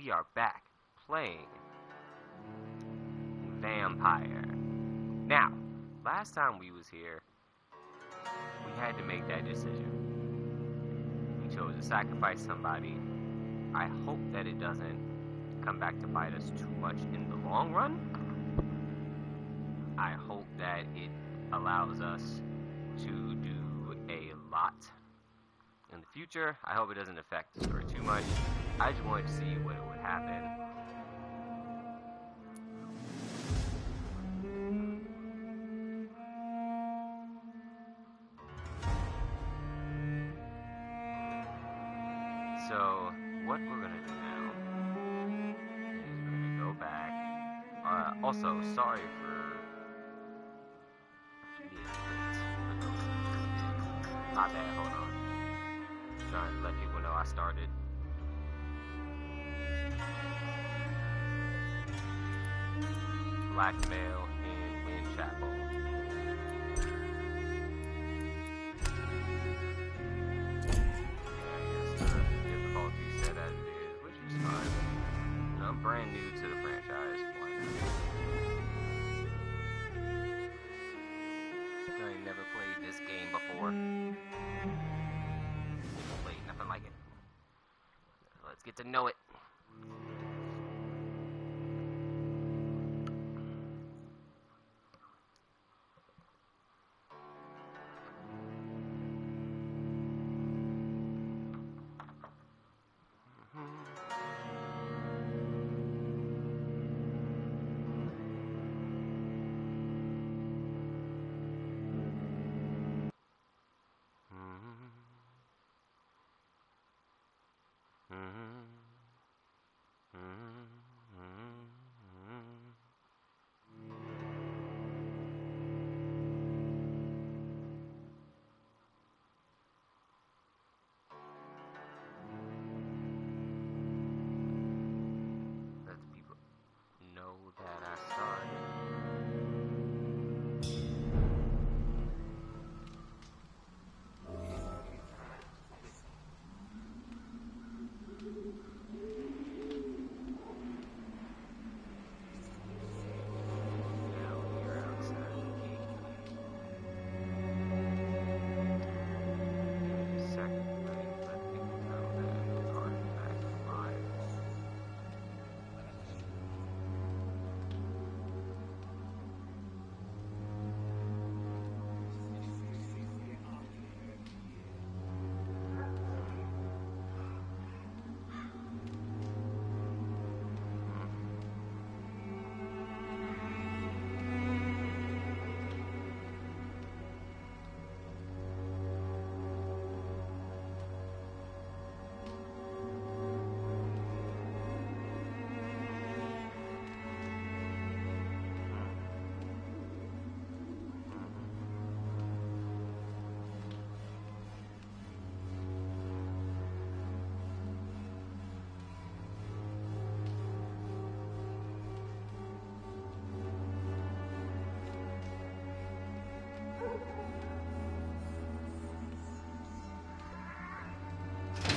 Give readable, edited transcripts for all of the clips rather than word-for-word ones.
we are back playing Vampire. Now, last time we was here, we had to make that decision. We chose to sacrifice somebody. I hope that it doesn't come back to bite us too much in the long run. I hope that it allows us to do a lot in the future. I hope it doesn't affect the story too much. I just wanted to see what would happen. So, what we're gonna do now is we're gonna go back. Also, sorry for being late for those. My bad, hold on. Trying to let people know I started. Blackmail in Windchapel. Said as it is, which is fine. I'm brand new to the franchise. I ain't never played this game before. Never played nothing like it. Let's get to know it.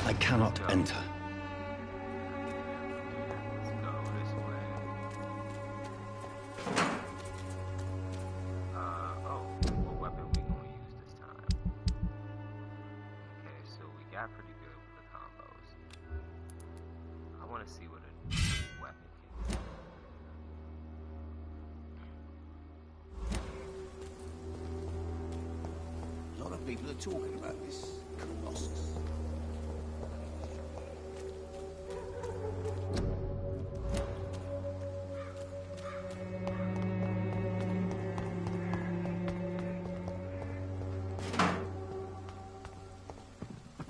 I cannot enter. Let's go this way. What weapon we gonna use this time? Okay, so we got pretty good with the combos. I want to see what a new weapon can do. A lot of people are talking about this Colossus.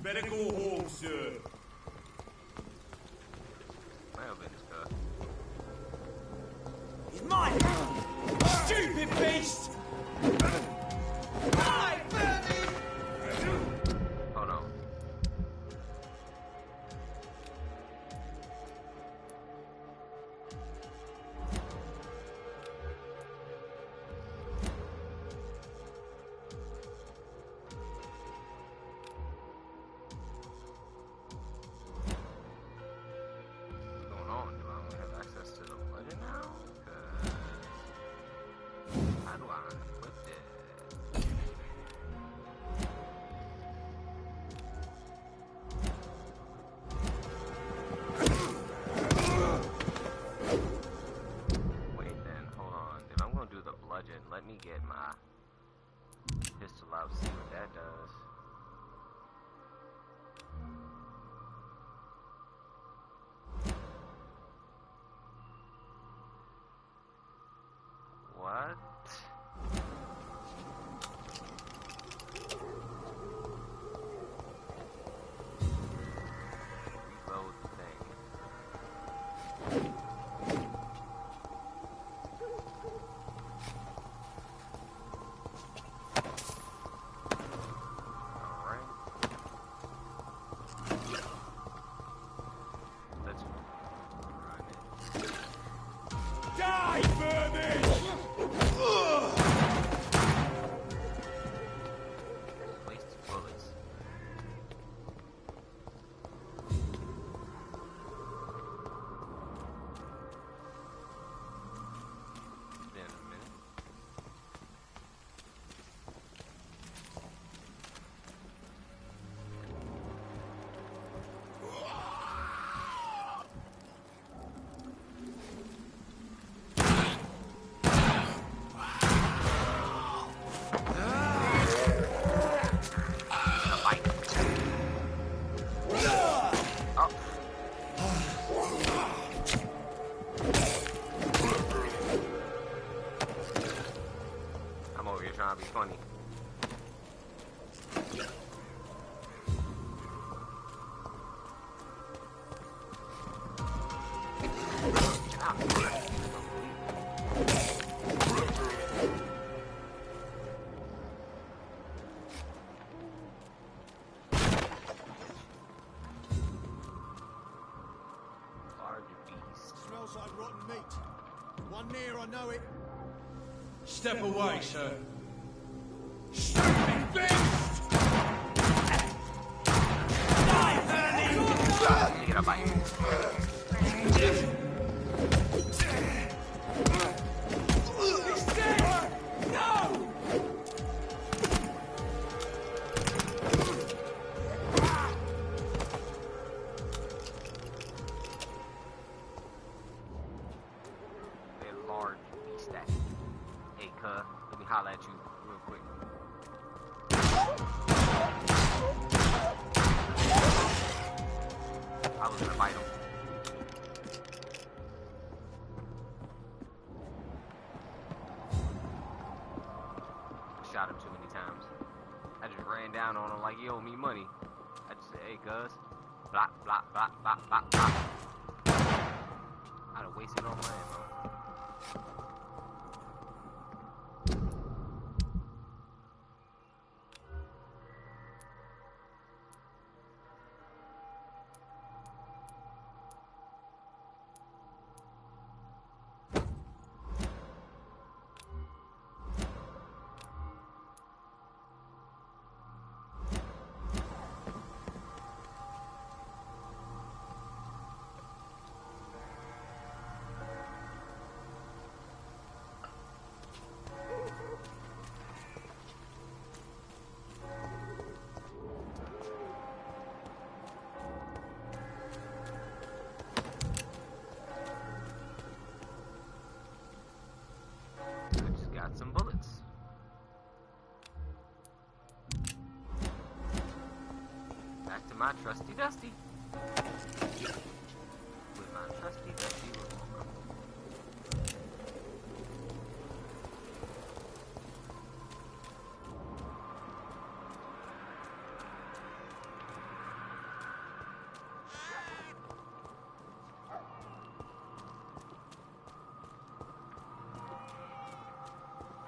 Better go home, sir. Well, business, He's mine! Stupid beast! Die, Bernie! hold on. funny. Smells like rotten meat. One near, I know it. Step away, sir. Stupid beast! Die, Hurley! Get up, bite. He's dead! No! That large beast that. Hey, cuz, let me holler at you real quick. I was gonna bite him. Shot him too many times. I just ran down on him like he owed me money. I just said, hey, cuz. Block, block, block, block, block, block. I'd have wasted all my ammo. Some bullets. Back to my trusty dusty. With my trusty dusty revolver.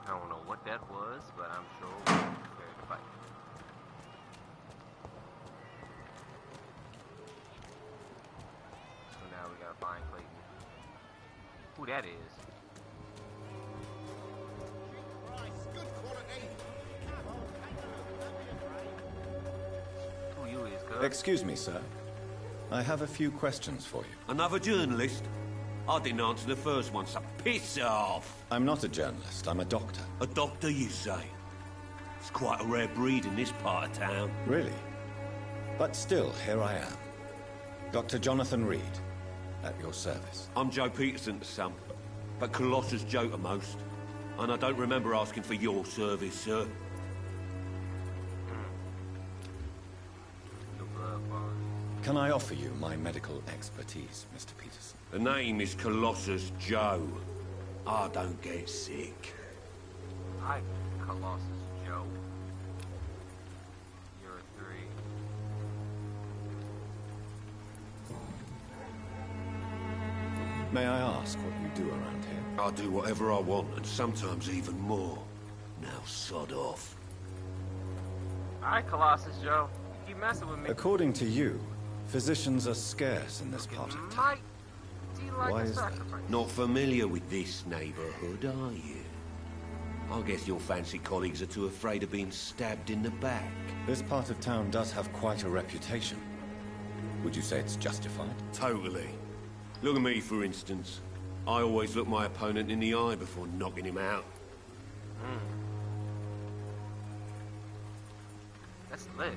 I don't know what that was, but I'm sure we're prepared to fight. So now we gotta find Clayton. Who that is? Who you is, cuz? Excuse me, sir. I have a few questions for you. Another journalist? I didn't answer the first one, so piss off! I'm not a journalist, I'm a doctor. A doctor, you say? It's quite a rare breed in this part of town. Really? But still, here I am. Dr. Jonathan Reed, at your service. I'm Joe Peterson to some, but Colossus Joe to most. And I don't remember asking for your service, sir. Can I offer you my medical expertise, Mr. Peterson? The name is Colossus Joe. I don't get sick. Hi, Colossus Joe. You're a 3. May I ask what you do around here? I do whatever I want, and sometimes even more. Now sod off. Alright, Colossus Joe. You keep messing with me. According to you, physicians are scarce in this part of town. Do you like Why a is that? sacrifice? Not familiar with this neighborhood, are you? I guess your fancy colleagues are too afraid of being stabbed in the back. This part of town does have quite a reputation. Would you say it's justified? Totally. Look at me, for instance. I always look my opponent in the eye before knocking him out. That's lit.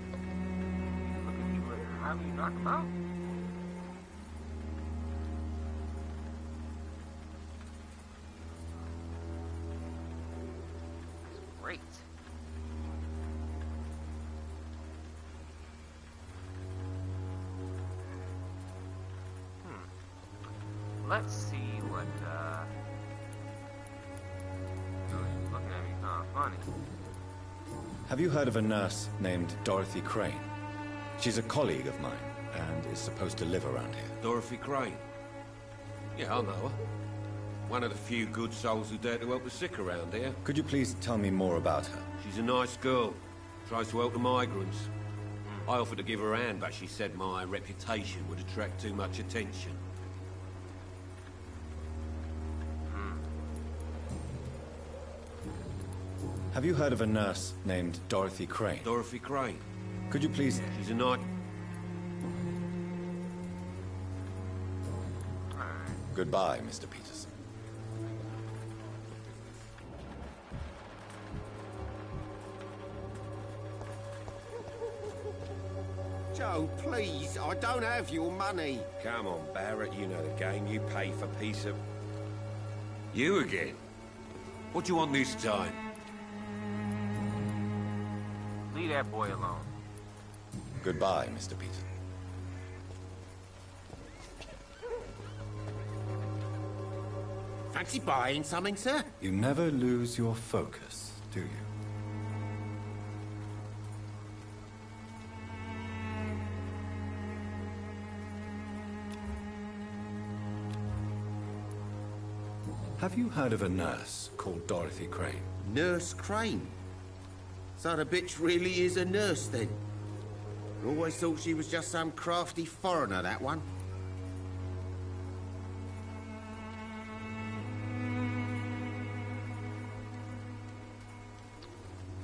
Look at you, how you knock him out? That's great. Let's see what, you're looking at me kind of funny. Have you heard of a nurse named Dorothy Crane? She's a colleague of mine, and is supposed to live around here. Dorothy Crane? Yeah, I know her. One of the few good souls who dare to help the sick around here. Could you please tell me more about her? She's a nice girl. Tries to help the migrants. I offered to give her a hand, but she said my reputation would attract too much attention. Have you heard of a nurse named Dorothy Crane? Dorothy Crane? Could you please... She's a nice... Goodbye, Mr. Peterson. Joe, please, I don't have your money. Come on, Barrett, you know the game. You pay for piece of... You again? What do you want this time? Leave that boy alone. Goodbye, Mr. Peterson. Fancy buying something, sir? You never lose your focus, do you? Have you heard of a nurse called Dorothy Crane? Nurse Crane? So the bitch really is a nurse, then? Always thought she was just some crafty foreigner, that one.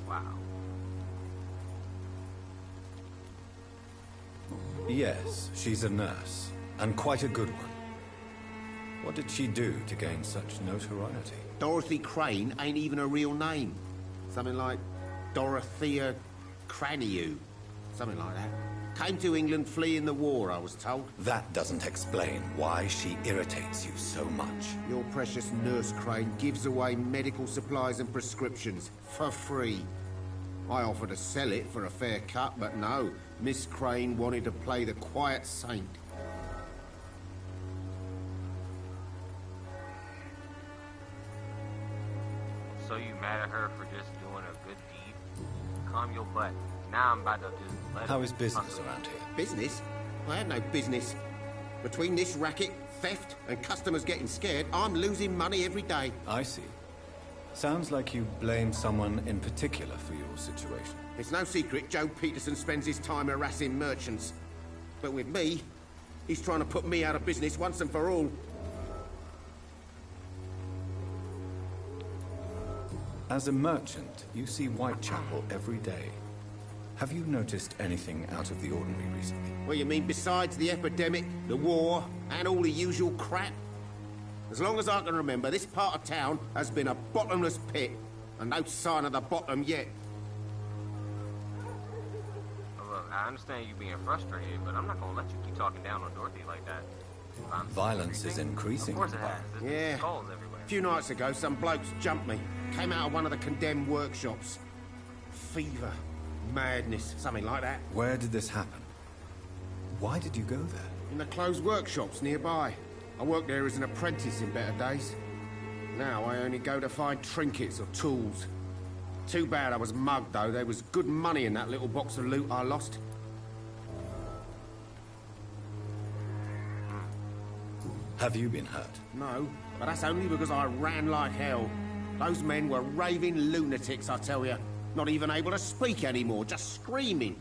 Wow. Yes, she's a nurse, and quite a good one. What did she do to gain such notoriety? Dorothy Crane ain't even a real name. Something like Dorothea Craniu. Something like that. Came to England fleeing the war, I was told. That doesn't explain why she irritates you so much. Your precious Nurse Crane gives away medical supplies and prescriptions for free. I offered to sell it for a fair cut, but no. Miss Crane wanted to play the quiet saint. So you mad at her for just doing a good deed? Calm your butt. Now I'm about to just let How her is business hustle. around here? Business? I have no business. Between this racket, theft, and customers getting scared, I'm losing money every day. I see. Sounds like you blame someone in particular for your situation. It's no secret Joe Peterson spends his time harassing merchants. But with me, he's trying to put me out of business once and for all. As a merchant, you see Whitechapel every day. Have you noticed anything out of the ordinary recently? Well, you mean besides the epidemic, the war, and all the usual crap? As long as I can remember, this part of town has been a bottomless pit, and no sign of the bottom yet. Look, I understand you being frustrated, but I'm not gonna let you keep talking down on Dorothy like that. Violence is increasing. Of course it has. There's Yeah. skulls everywhere. A few nights ago, some blokes jumped me. Came out of one of the condemned workshops. Fever, madness, something like that. Where did this happen? Why did you go there? In the closed workshops nearby. I worked there as an apprentice in better days. Now I only go to find trinkets or tools. Too bad I was mugged, though. There was good money in that little box of loot I lost. Have you been hurt? No, but that's only because I ran like hell. Those men were raving lunatics, I tell you. Not even able to speak anymore, just screaming.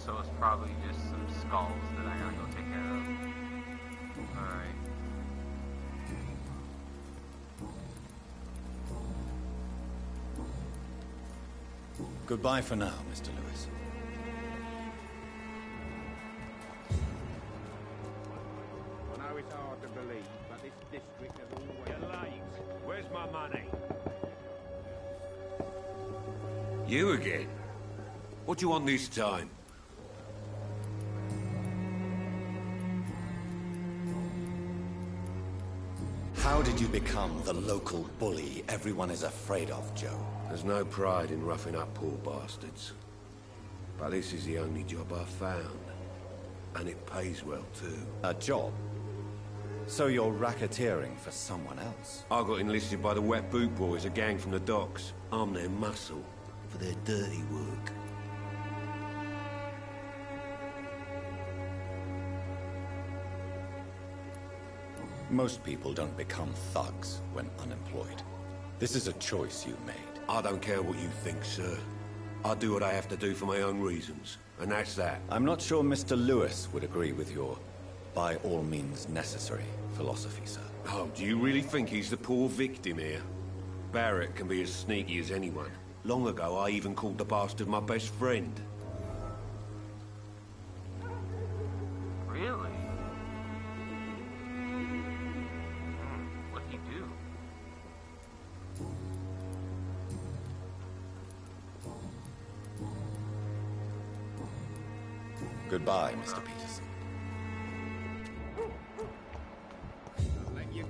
So it's probably just some skulls that I gotta go take care of. Alright. Goodbye for now, Mr. Lewis. I know it's hard to believe, but this district has always... You're late. Where's my money? You again? What do you want this time? How did you become the local bully everyone is afraid of, Joe? There's no pride in roughing up poor bastards. But this is the only job I've found. And it pays well, too. A job? So you're racketeering for someone else? I got enlisted by the Wet Boot Boys, a gang from the docks. I'm their muscle for their dirty work. Most people don't become thugs when unemployed. This is a choice you made. I don't care what you think, sir. I do what I have to do for my own reasons, and that's that. I'm not sure Mr. Lewis would agree with your by all means necessary philosophy, sir. Oh, do you really think he's the poor victim here? Barrett can be as sneaky as anyone. Long ago, I even called the bastard my best friend. Really? What'd he do? Goodbye, Mr. Peterson.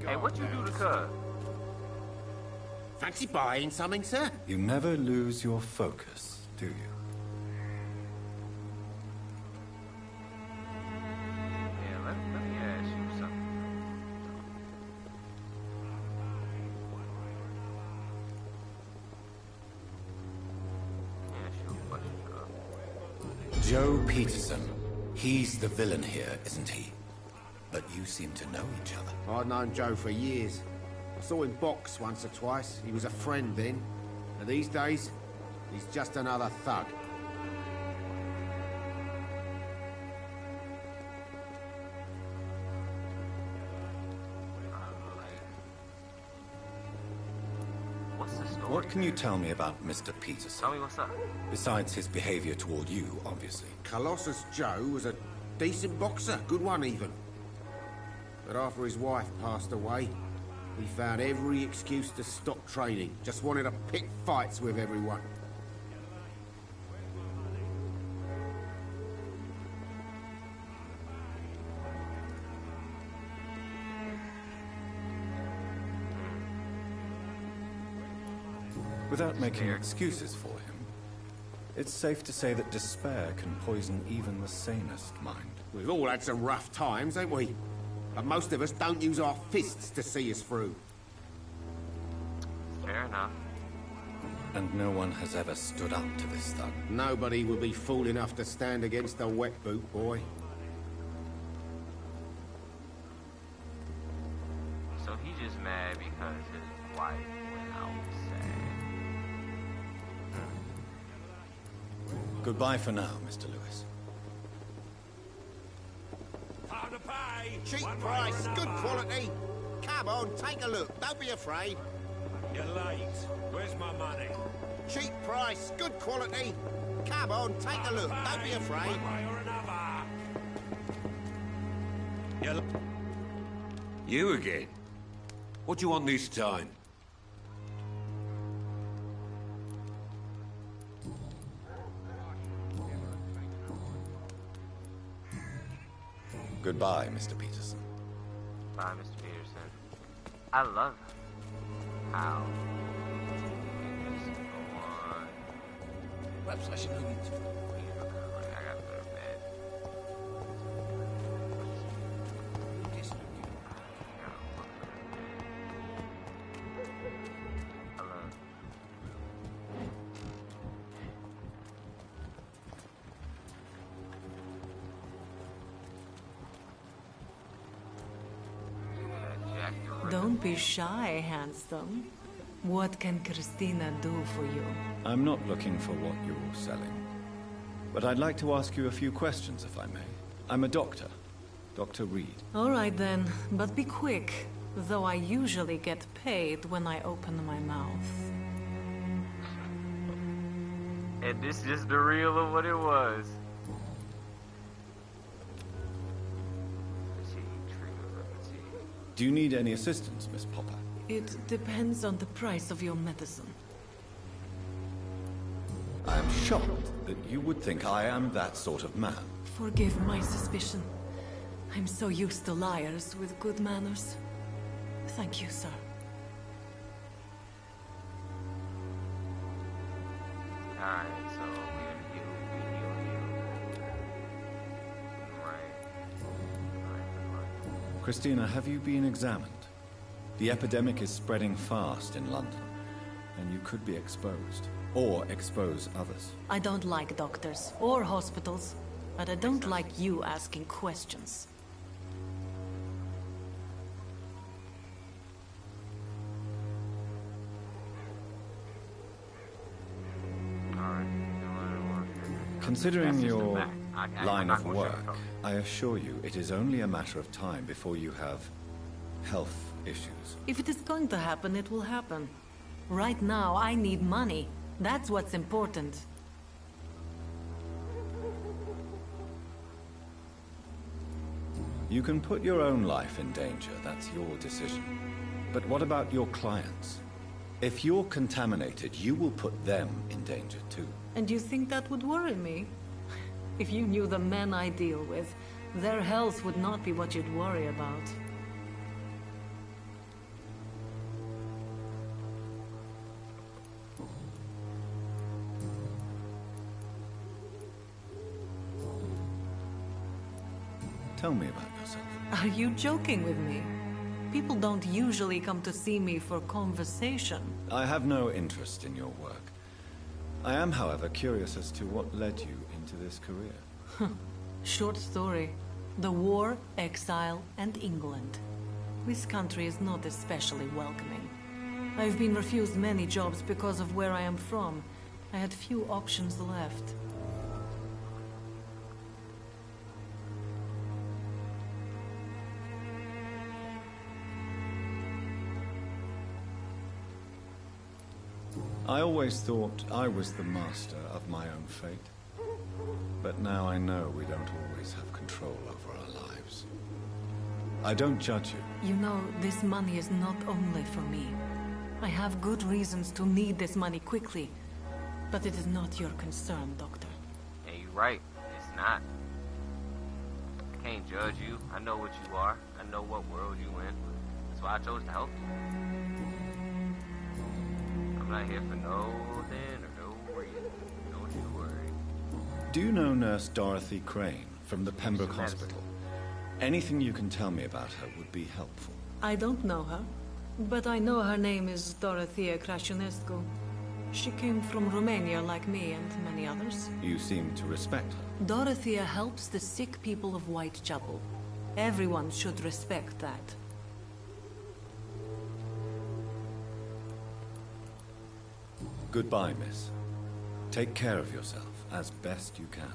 Hey, what you do to Cub? Fancy buying something, sir? You never lose your focus, do you? Yeah, let me ask you something. Ask you a question, Cub. Joe Peterson. He's the villain here, isn't he? But you seem to know each other. I'd known Joe for years. I saw him box once or twice. He was a friend then. And these days, he's just another thug. What's the story? What can you tell me about Mr. Peterson? Tell me what's up. Besides his behavior toward you, obviously. Colossus Joe was a decent boxer, good one even. But after his wife passed away, he found every excuse to stop training. Just wanted to pick fights with everyone. Without making excuses for him, it's safe to say that despair can poison even the sanest mind. We've all had some rough times, ain't we? But most of us don't use our fists to see us through. Fair enough. And no one has ever stood up to this thug. Nobody would be fool enough to stand against a wet boot boy. So he's just mad because his wife went out sad. Goodbye for now, Mr. Lewis. Time to pay! Cheap One way or price, good another. quality. Come on, take a look. Don't be afraid. You're late. Where's my money? Cheap price, good quality. Come on, take a look. Don't be afraid. One way or another. You again? What do you want this time? Goodbye, Mr. Peterson. Bye, Mr. Peterson. I love how you just go on. Perhaps I should move into I gotta go to bed. I love. Jack the Ripper. Don't be shy, handsome. What can Christina do for you? I'm not looking for what you're selling. But I'd like to ask you a few questions, if I may. I'm a doctor. Dr. Reed. All right then, but be quick. Though I usually get paid when I open my mouth. And this is the real of what it was. Do you need any assistance, Miss Popper? It depends on the price of your medicine. I am shocked that you would think I am that sort of man. Forgive my suspicion. I'm so used to liars with good manners. Thank you, sir. Alright, so we're healing Christina, have you been examined? The epidemic is spreading fast in London, and you could be exposed, or expose others. I don't like doctors or hospitals, but I don't like you asking questions. Considering your line of I'm work, I assure you it is only a matter of time before you have health issues. If it is going to happen, it will happen. Right now, I need money. That's what's important. You can put your own life in danger, that's your decision. But what about your clients? If you're contaminated, you will put them in danger too. And you think that would worry me? If you knew the men I deal with, their health would not be what you'd worry about. Tell me about yourself. Are you joking with me? People don't usually come to see me for conversation. I have no interest in your work. I am, however, curious as to what led you into this career. Short story. The war, exile, and England. This country is not especially welcoming. I've been refused many jobs because of where I am from. I had few options left. I always thought I was the master of my own fate. But now I know we don't always have control over our lives. I don't judge you. You know, this money is not only for me. I have good reasons to need this money quickly. But it is not your concern, Doctor. Yeah, you're right. It's not. I can't judge you. I know what you are. I know what world you in. That's why I chose to help you. I'm not here for nothing or no reason. Don't you worry. Do you know Nurse Dorothy Crane from the Pembroke Hospital? Anything you can tell me about her would be helpful. I don't know her, but I know her name is Dorothea Crăciunescu. She came from Romania like me and many others. You seem to respect her. Dorothea helps the sick people of Whitechapel. Everyone should respect that. Goodbye, miss. Take care of yourself as best you can.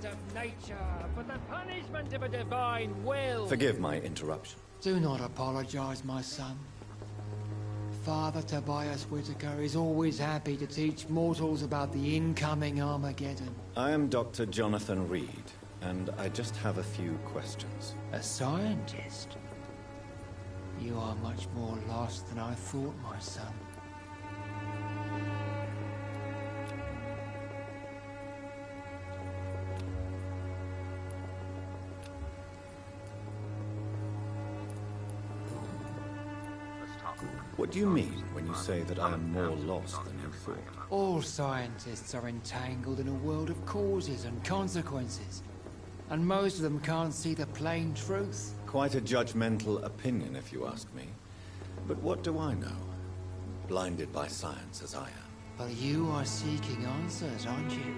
Of nature, but the punishment of a divine will. Forgive my interruption. Do not apologize, my son. Father Tobias Whitaker is always happy to teach mortals about the incoming Armageddon. I am Dr. Jonathan Reed, and I just have a few questions. A scientist? You are much more lost than I thought, my son. What do you mean when you say that I am more lost than you thought? All scientists are entangled in a world of causes and consequences. And most of them can't see the plain truth. Quite a judgmental opinion, if you ask me. But what do I know? Blinded by science as I am. But you are seeking answers, aren't you?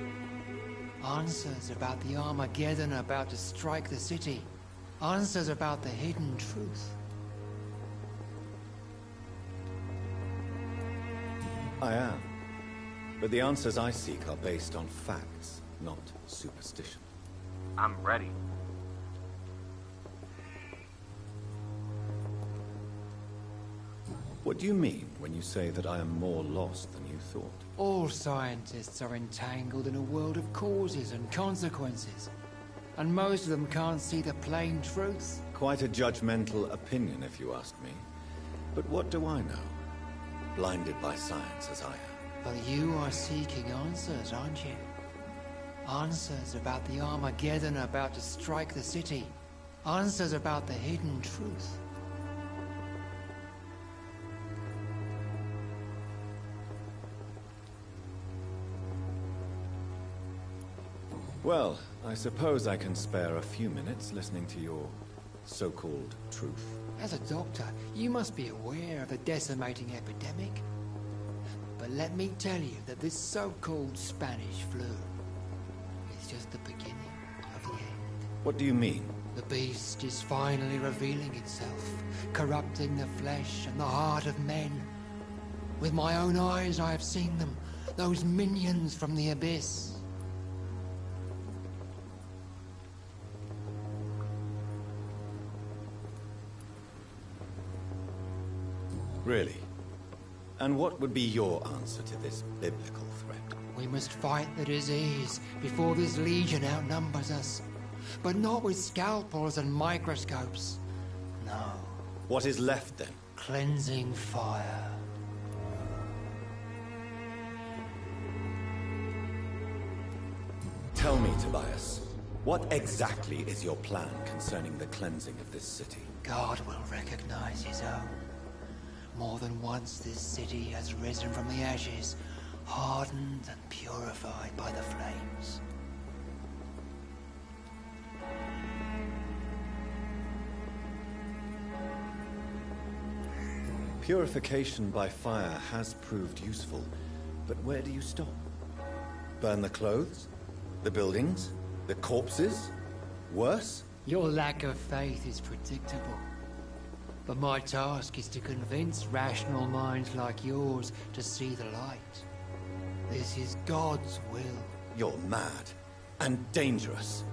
Answers about the Armageddon about to strike the city. Answers about the hidden truth. I am. But the answers I seek are based on facts, not superstition. I'm ready. What do you mean when you say that I am more lost than you thought? All scientists are entangled in a world of causes and consequences. And most of them can't see the plain truth. Quite a judgmental opinion, if you ask me. But what do I know? Blinded by science as I am. But you are seeking answers, aren't you? Answers about the Armageddon about to strike the city. Answers about the hidden truth. Well, I suppose I can spare a few minutes listening to your so-called truth. As a doctor, you must be aware of the decimating epidemic. But let me tell you that this so-called Spanish flu is just the beginning of the end. What do you mean? The beast is finally revealing itself, corrupting the flesh and the heart of men. With my own eyes I have seen them, those minions from the abyss. Really? And what would be your answer to this biblical threat? We must fight the disease before this legion outnumbers us. But not with scalpels and microscopes. No. What is left then? Cleansing fire. Tell me, Tobias, what exactly is your plan concerning the cleansing of this city? God will recognize his own. More than once this city has risen from the ashes, hardened and purified by the flames. Purification by fire has proved useful, but where do you stop? Burn the clothes? The buildings? The corpses? Worse? Your lack of faith is predictable. But my task is to convince rational minds like yours to see the light. This is God's will. You're mad and dangerous.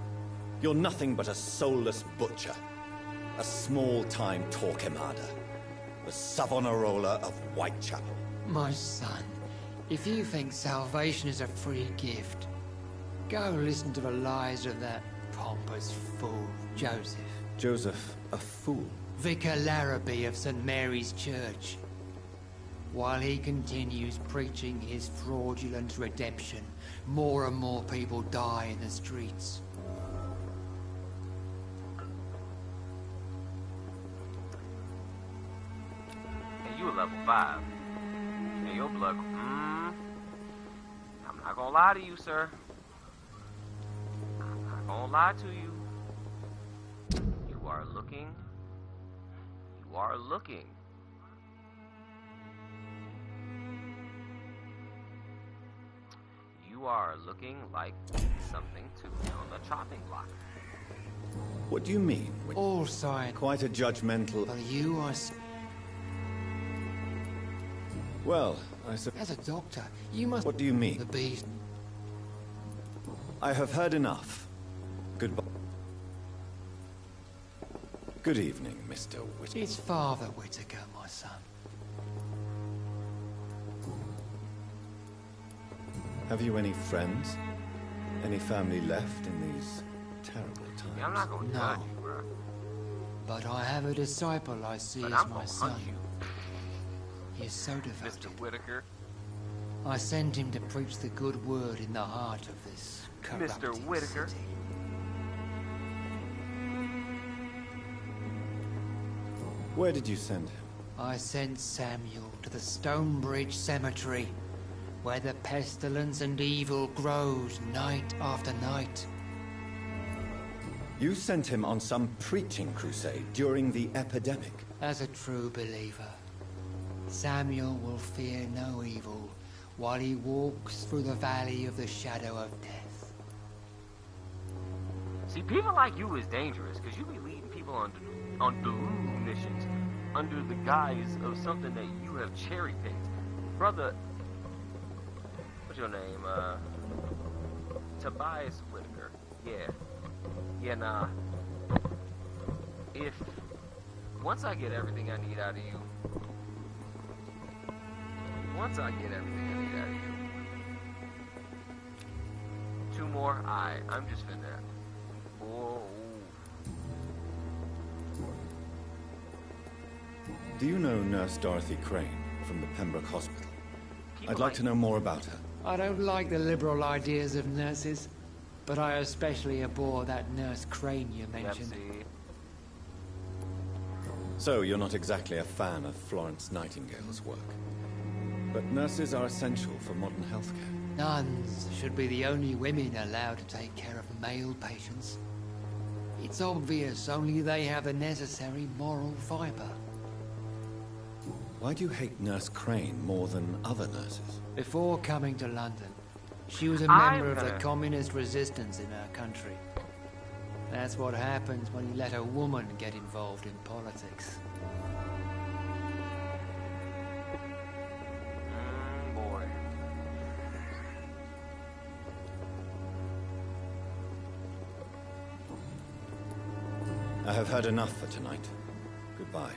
You're nothing but a soulless butcher. A small-time Torquemada. The Savonarola of Whitechapel. My son, if you think salvation is a free gift, go listen to the lies of that pompous fool, Joseph. Joseph, a fool? Vicar Larrabee of St. Mary's Church. While he continues preaching his fraudulent redemption, more and more people die in the streets. Hey, you a level 5. Hey, your blood... I'm not gonna lie to you, sir. I'm not gonna lie to you. You are looking... You are looking. You are looking like something to be on the chopping block. What do you mean? All science. Quite a judgmental... But you are... Well, I suppose... As a doctor, you must... What do you mean? The beast... I have heard enough. Goodbye. Good evening, Mr. Whittaker. It's Father Whittaker, my son. Have you any friends? Any family left in these terrible times? Yeah, I'm not gonna judge you, bro. But I have a disciple I see But as I'm my gonna son. hunt you, He is so devoted. Mr. Whittaker. I send him to preach the good word in the heart of this corrupted Mr. Whittaker. city. Where did you send him? I sent Samuel to the Stonebridge Cemetery, where the pestilence and evil grows night after night. You sent him on some preaching crusade during the epidemic. As a true believer, Samuel will fear no evil while he walks through the valley of the shadow of death. See, people like you is dangerous, because you be leading people on delusion missions under the guise of something that you have cherry-picked. Brother, was your name? Tobias Whitaker. Yeah. Yeah, nah. If once I get everything I need out of you, two more, I'm just finna. Whoa. Do you know Nurse Dorothy Crane from the Pembroke Hospital? People I'd like to know more about her. I don't like the liberal ideas of nurses, but I especially abhor that Nurse Crane you mentioned. So, you're not exactly a fan of Florence Nightingale's work. But nurses are essential for modern healthcare. Nuns should be the only women allowed to take care of male patients. It's obvious only they have the necessary moral fibre. Why do you hate Nurse Crane more than other nurses? Before coming to London, she was a member of the communist resistance in her country. That's what happens when you let a woman get involved in politics. Boy. I have heard enough for tonight. Goodbye.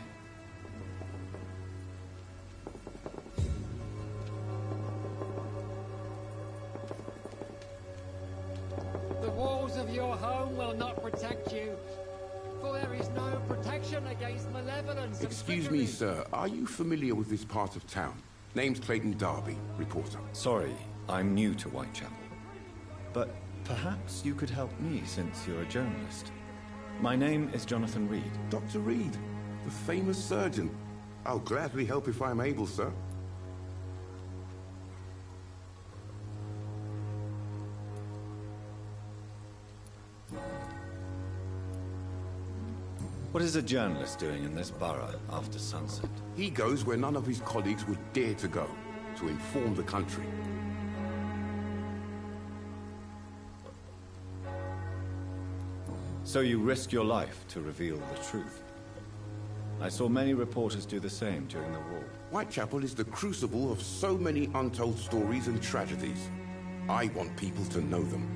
The walls of your home will not protect you, for there is no protection against malevolence. Excuse me, sir. Are you familiar with this part of town? Name's Clayton Darby, reporter. Sorry, I'm new to Whitechapel. But perhaps you could help me since you're a journalist. My name is Jonathan Reed. Dr. Reed, the famous surgeon. I'll gladly help if I'm able, sir. What is a journalist doing in this borough after sunset? He goes where none of his colleagues would dare to go, to inform the country. So you risk your life to reveal the truth. I saw many reporters do the same during the war. Whitechapel is the crucible of so many untold stories and tragedies. I want people to know them.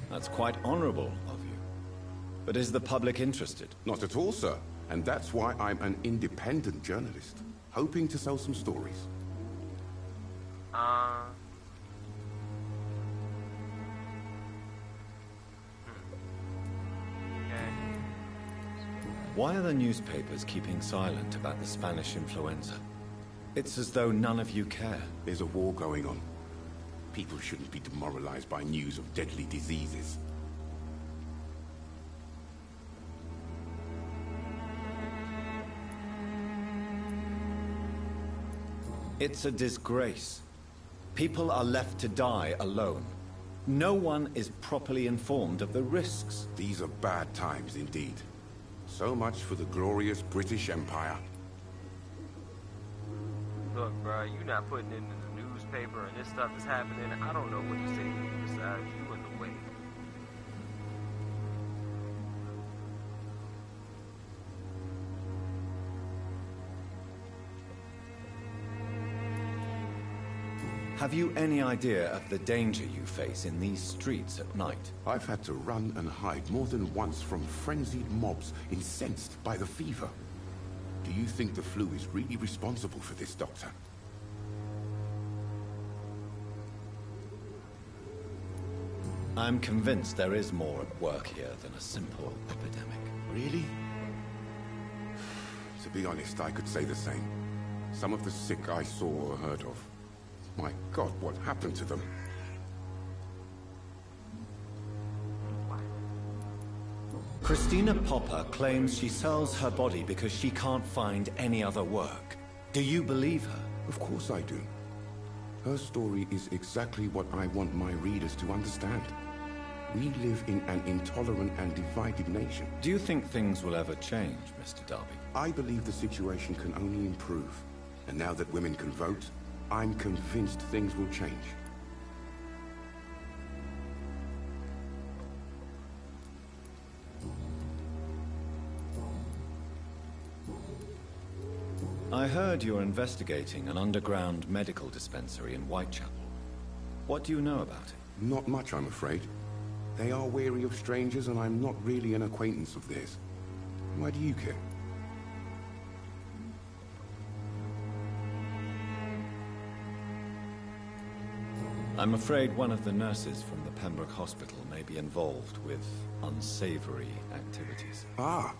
That's quite honorable of you. But is the public interested? Not at all, sir. And that's why I'm an independent journalist, hoping to sell some stories. Why are the newspapers keeping silent about the Spanish influenza? It's as though none of you care. There's a war going on. People shouldn't be demoralized by news of deadly diseases. It's a disgrace. People are left to die alone. No one is properly informed of the risks. These are bad times indeed. So much for the glorious British Empire. Look, bro, you not putting it in the newspaper and this stuff is happening. I don't know what to say to you besides you in the way. Have you any idea of the danger you face in these streets at night? I've had to run and hide more than once from frenzied mobs incensed by the fever. Do you think the flu is really responsible for this, Doctor? I'm convinced there is more at work here than a simple epidemic. Really? To be honest, I could say the same. Some of the sick I saw or heard of. My God, what happened to them? Christina Popper claims she sells her body because she can't find any other work. Do you believe her? Of course I do. Her story is exactly what I want my readers to understand. We live in an intolerant and divided nation. Do you think things will ever change, Mr. Darby? I believe the situation can only improve. And now that women can vote, I'm convinced things will change. I heard you're investigating an underground medical dispensary in Whitechapel. What do you know about it? Not much, I'm afraid. They are wary of strangers, and I'm not really an acquaintance of theirs. Why do you care? I'm afraid one of the nurses from the Pembroke Hospital may be involved with unsavory activities. Ah,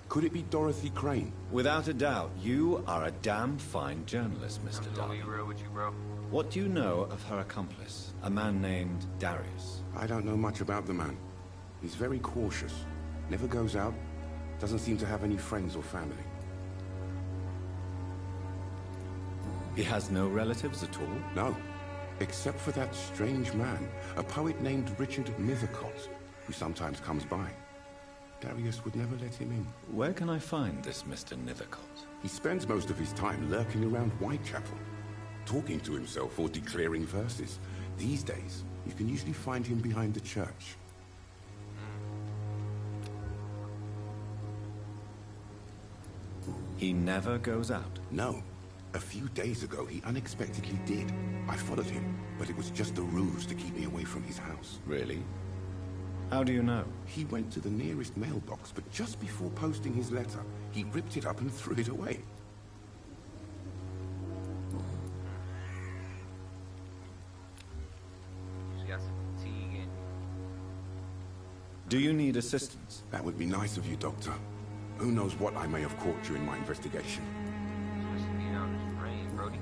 could it be Dorothy Crane? Without a doubt, you are a damn fine journalist, Mr. I'm gonna Darby. be real with you, bro. What do you know of her accomplice, a man named Darius? I don't know much about the man. He's very cautious. Never goes out. Doesn't seem to have any friends or family. He has no relatives at all? No. Except for that strange man, a poet named Richard Mithercott, who sometimes comes by. Darius would never let him in. Where can I find this Mr. Nithercott? He spends most of his time lurking around Whitechapel, talking to himself or declaring verses. These days, you can usually find him behind the church. He never goes out? No. A few days ago, he unexpectedly did. I followed him, but it was just a ruse to keep me away from his house. Really? How do you know? He went to the nearest mailbox, but just before posting his letter, he ripped it up and threw it away. She got some fatigue and... Do you need assistance? That would be nice of you, Doctor. Who knows what I may have caught during my investigation.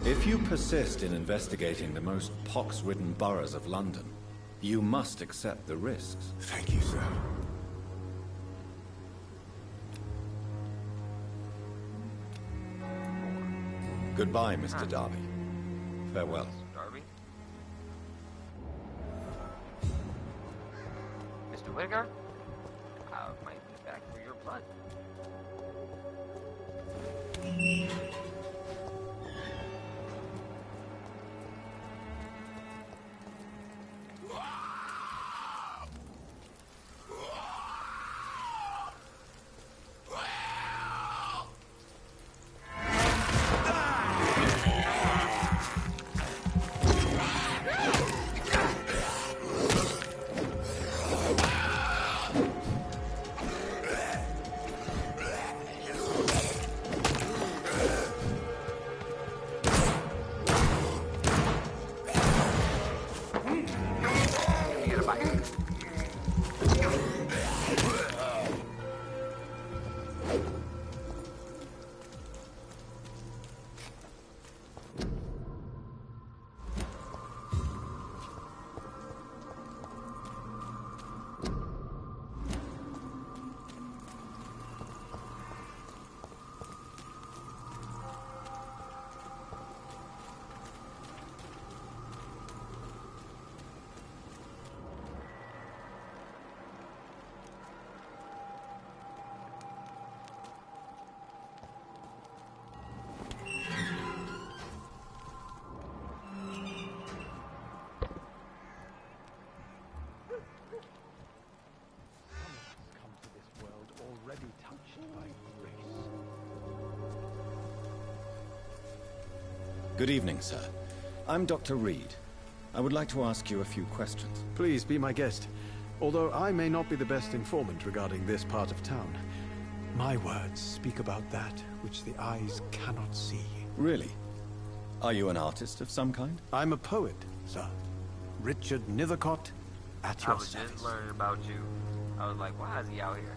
If you persist in investigating the most pox-ridden boroughs of London, you must accept the risks. Thank you, sir. Goodbye, Mr. Darby. Farewell. Darby? Mr. Whittaker? I might be back for your blood. Good evening, sir. I'm Dr. Reed. I would like to ask you a few questions. Please be my guest. Although I may not be the best informant regarding this part of town, my words speak about that which the eyes cannot see. Really? Are you an artist of some kind? I'm a poet, sir. Richard Nithercott, at your service. I was just learning about you. I was like, why is he out here?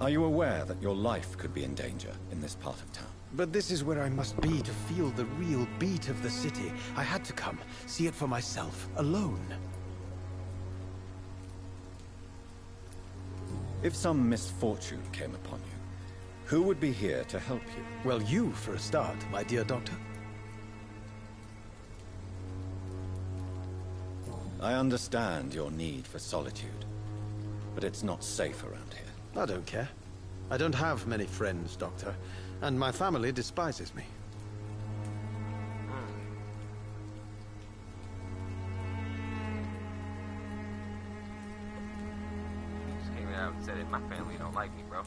Are you aware that your life could be in danger in this part of town? But this is where I must be to feel the real beat of the city. I had to come, see it for myself, alone. If some misfortune came upon you, who would be here to help you? Well, you, for a start, my dear doctor. I understand your need for solitude, but it's not safe around here. I don't care. I don't have many friends, Doctor, and my family despises me. You just came out and said it. My family don't like me, bro.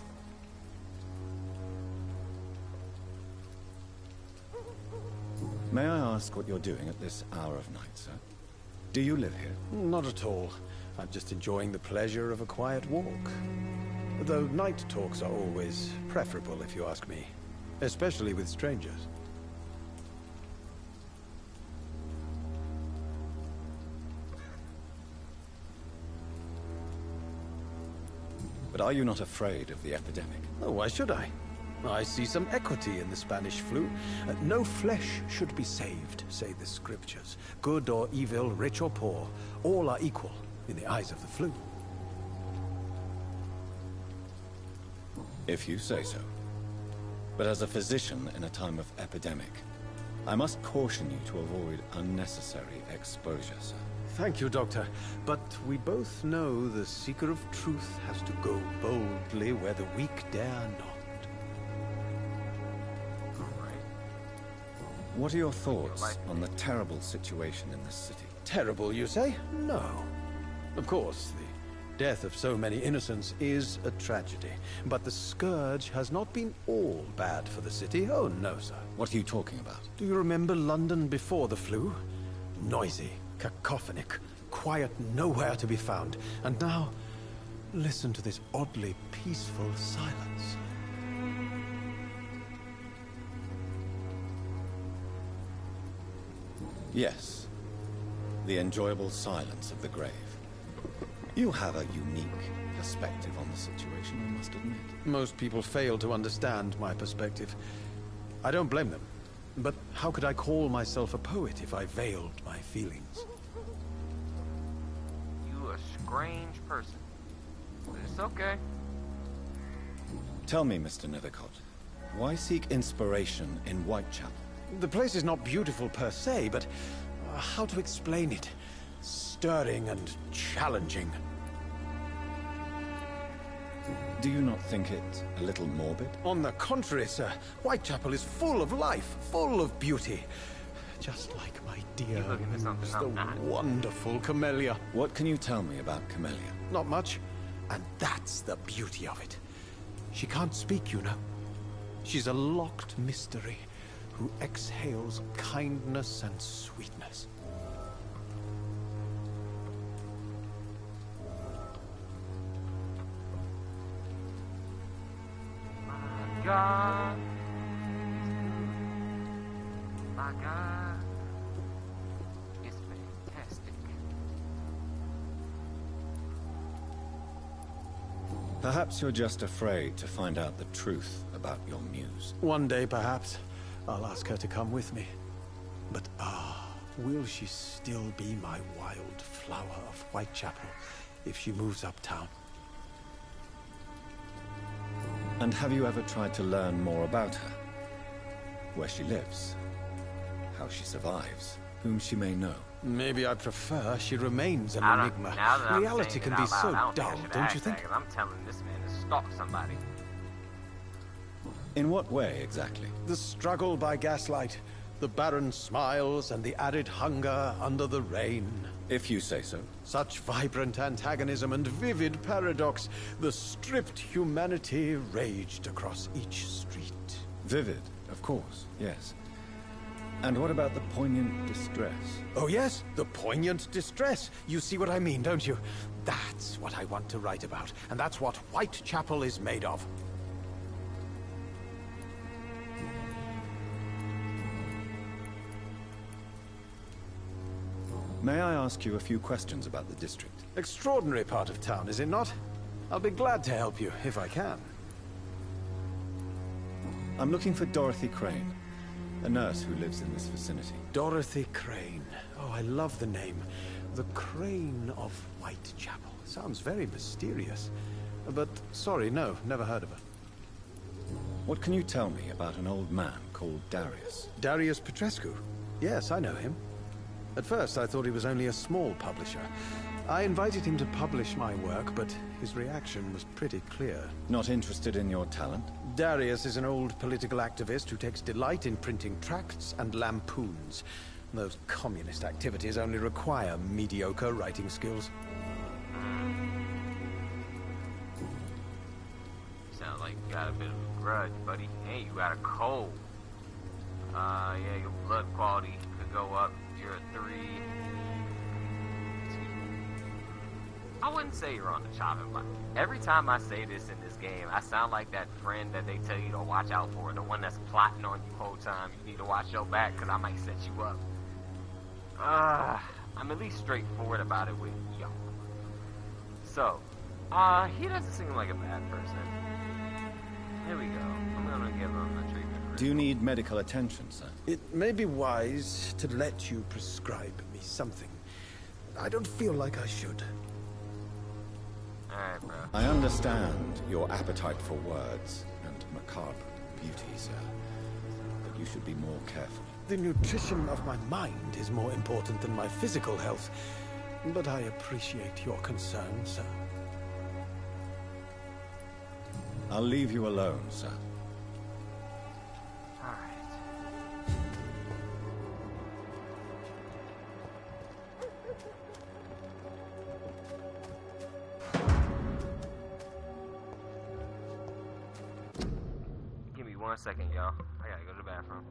May I ask what you're doing at this hour of night, sir? Do you live here? Not at all. I'm just enjoying the pleasure of a quiet walk. Though night talks are always preferable, if you ask me. Especially with strangers. But are you not afraid of the epidemic? Oh, why should I? I see some equity in the Spanish flu. No flesh should be saved, say the scriptures. Good or evil, rich or poor, all are equal in the eyes of the flu. If you say so. But as a physician in a time of epidemic, I must caution you to avoid unnecessary exposure, sir. Thank you, Doctor. But we both know the seeker of truth has to go boldly where the weak dare not. What are your thoughts on the terrible situation in this city? Terrible, you say? No. Of course, the death of so many innocents is a tragedy. But the scourge has not been all bad for the city. Oh, no, sir. What are you talking about? Do you remember London before the flu? Noisy, cacophonic, quiet nowhere to be found. And now, listen to this oddly peaceful silence. Yes. The enjoyable silence of the grave. You have a unique perspective on the situation, I must admit. Most people fail to understand my perspective. I don't blame them. But how could I call myself a poet if I veiled my feelings? You a strange person. But it's okay. Tell me, Mr. Nethercott, why seek inspiration in Whitechapel? The place is not beautiful per se, but how to explain it? Stirring and challenging. Do you not think it a little morbid? On the contrary, sir. Whitechapel is full of life, full of beauty. Just like my dear, the wonderful Camellia. What can you tell me about Camellia? Not much. And that's the beauty of it. She can't speak, you know. She's a locked mystery who exhales kindness and sweetness. My God. My God. It's fantastic. Perhaps you're just afraid to find out the truth about your muse. One day, perhaps, I'll ask her to come with me. But will she still be my wild flower of Whitechapel if she moves uptown? And have you ever tried to learn more about her? Where she lives? How she survives? Whom she may know? Maybe I prefer she remains an enigma. Reality can be so dull, don't you think? I'm telling this man to stalk somebody. In what way, exactly? The struggle by gaslight, the barren smiles, and the added hunger under the rain. If you say so. Such vibrant antagonism and vivid paradox. The stripped humanity raged across each street. Vivid, of course, yes. And what about the poignant distress? Oh yes, the poignant distress. You see what I mean, don't you? That's what I want to write about, and that's what Whitechapel is made of. May I ask you a few questions about the district? Extraordinary part of town, is it not? I'll be glad to help you, if I can. I'm looking for Dorothy Crane, a nurse who lives in this vicinity. Dorothy Crane. Oh, I love the name. The Crane of Whitechapel. Sounds very mysterious. But, sorry, no, never heard of her. What can you tell me about an old man called Darius? Darius Petrescu? Yes, I know him. At first, I thought he was only a small publisher. I invited him to publish my work, but his reaction was pretty clear. Not interested in your talent? Darius is an old political activist who takes delight in printing tracts and lampoons. Those communist activities only require mediocre writing skills. Sounds like you got a bit of a grudge, buddy. Hey, you got a cold. Yeah, your blood quality could go up. You're a 3. I wouldn't say you're on the chopping block. Every time I say this in this game, I sound like that friend that they tell you to watch out for, the one that's plotting on you the whole time. You need to watch your back because I might set you up. I'm at least straightforward about it with y'all. So, he doesn't seem like a bad person. Here we go. I'm gonna give him a treatment. Do you need medical attention, sir? It may be wise to let you prescribe me something. I don't feel like I should. Alright, bro. I understand your appetite for words and macabre beauty, sir. But you should be more careful. The nutrition of my mind is more important than my physical health. But I appreciate your concern, sir. I'll leave you alone, sir. Give me 1 second, y'all. I gotta go to the bathroom.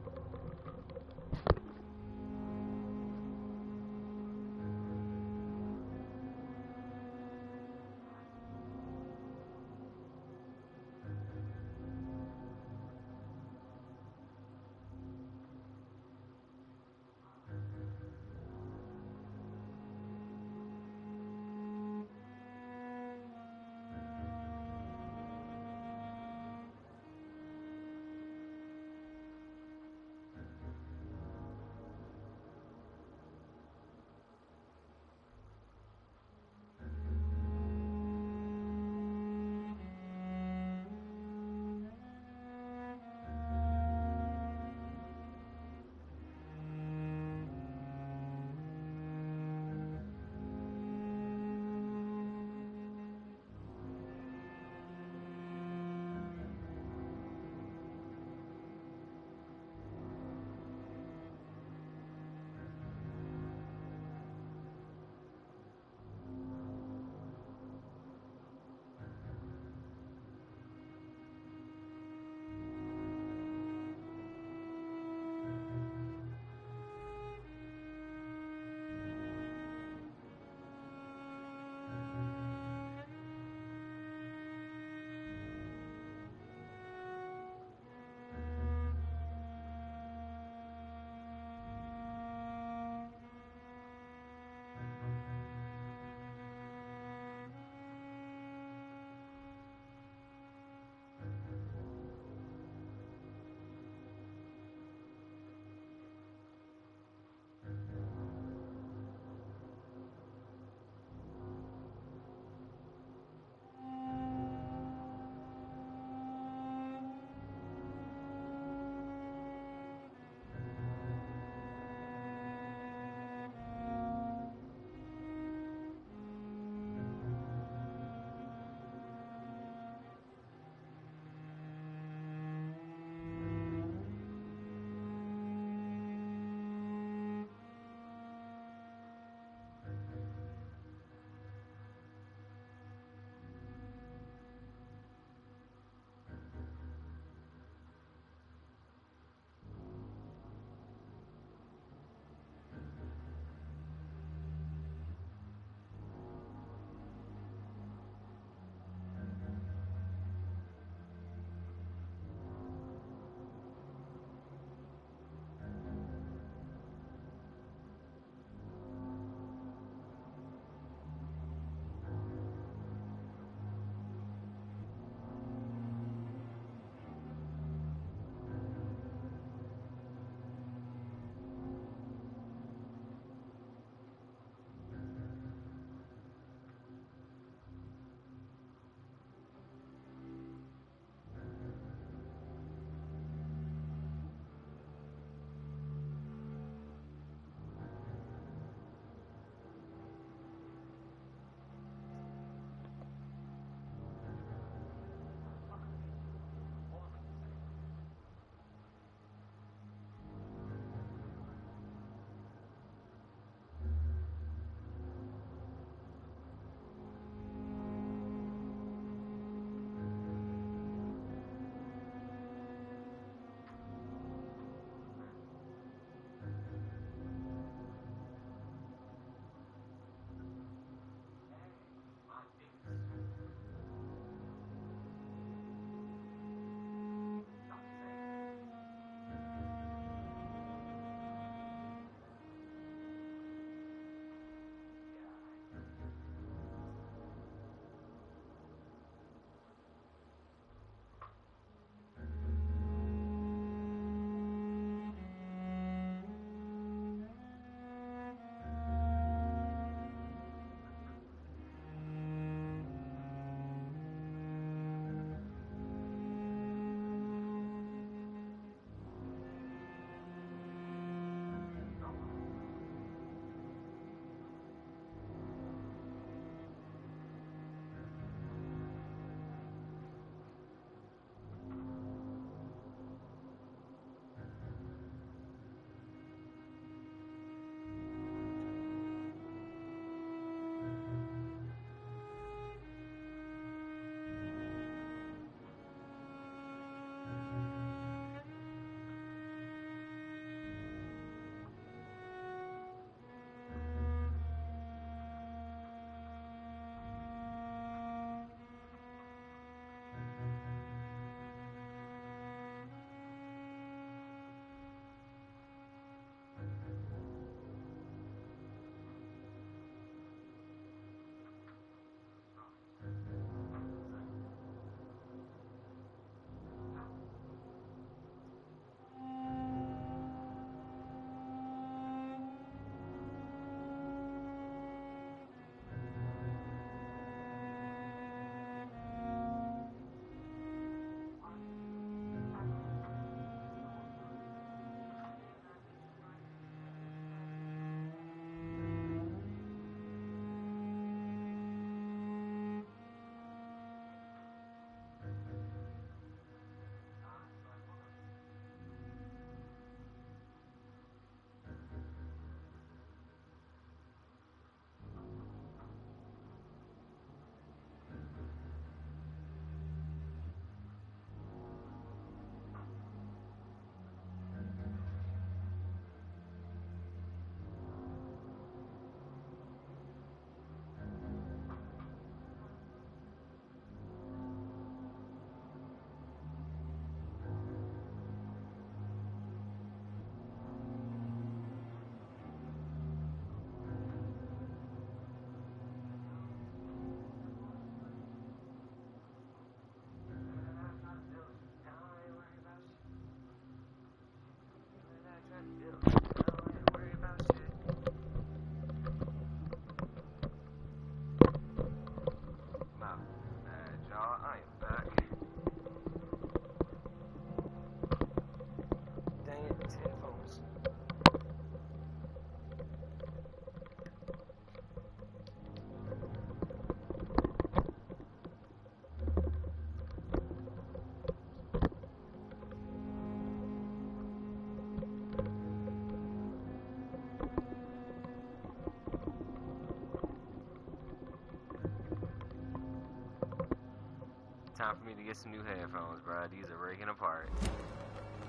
Time for me to get some new headphones, bro. These are breaking apart.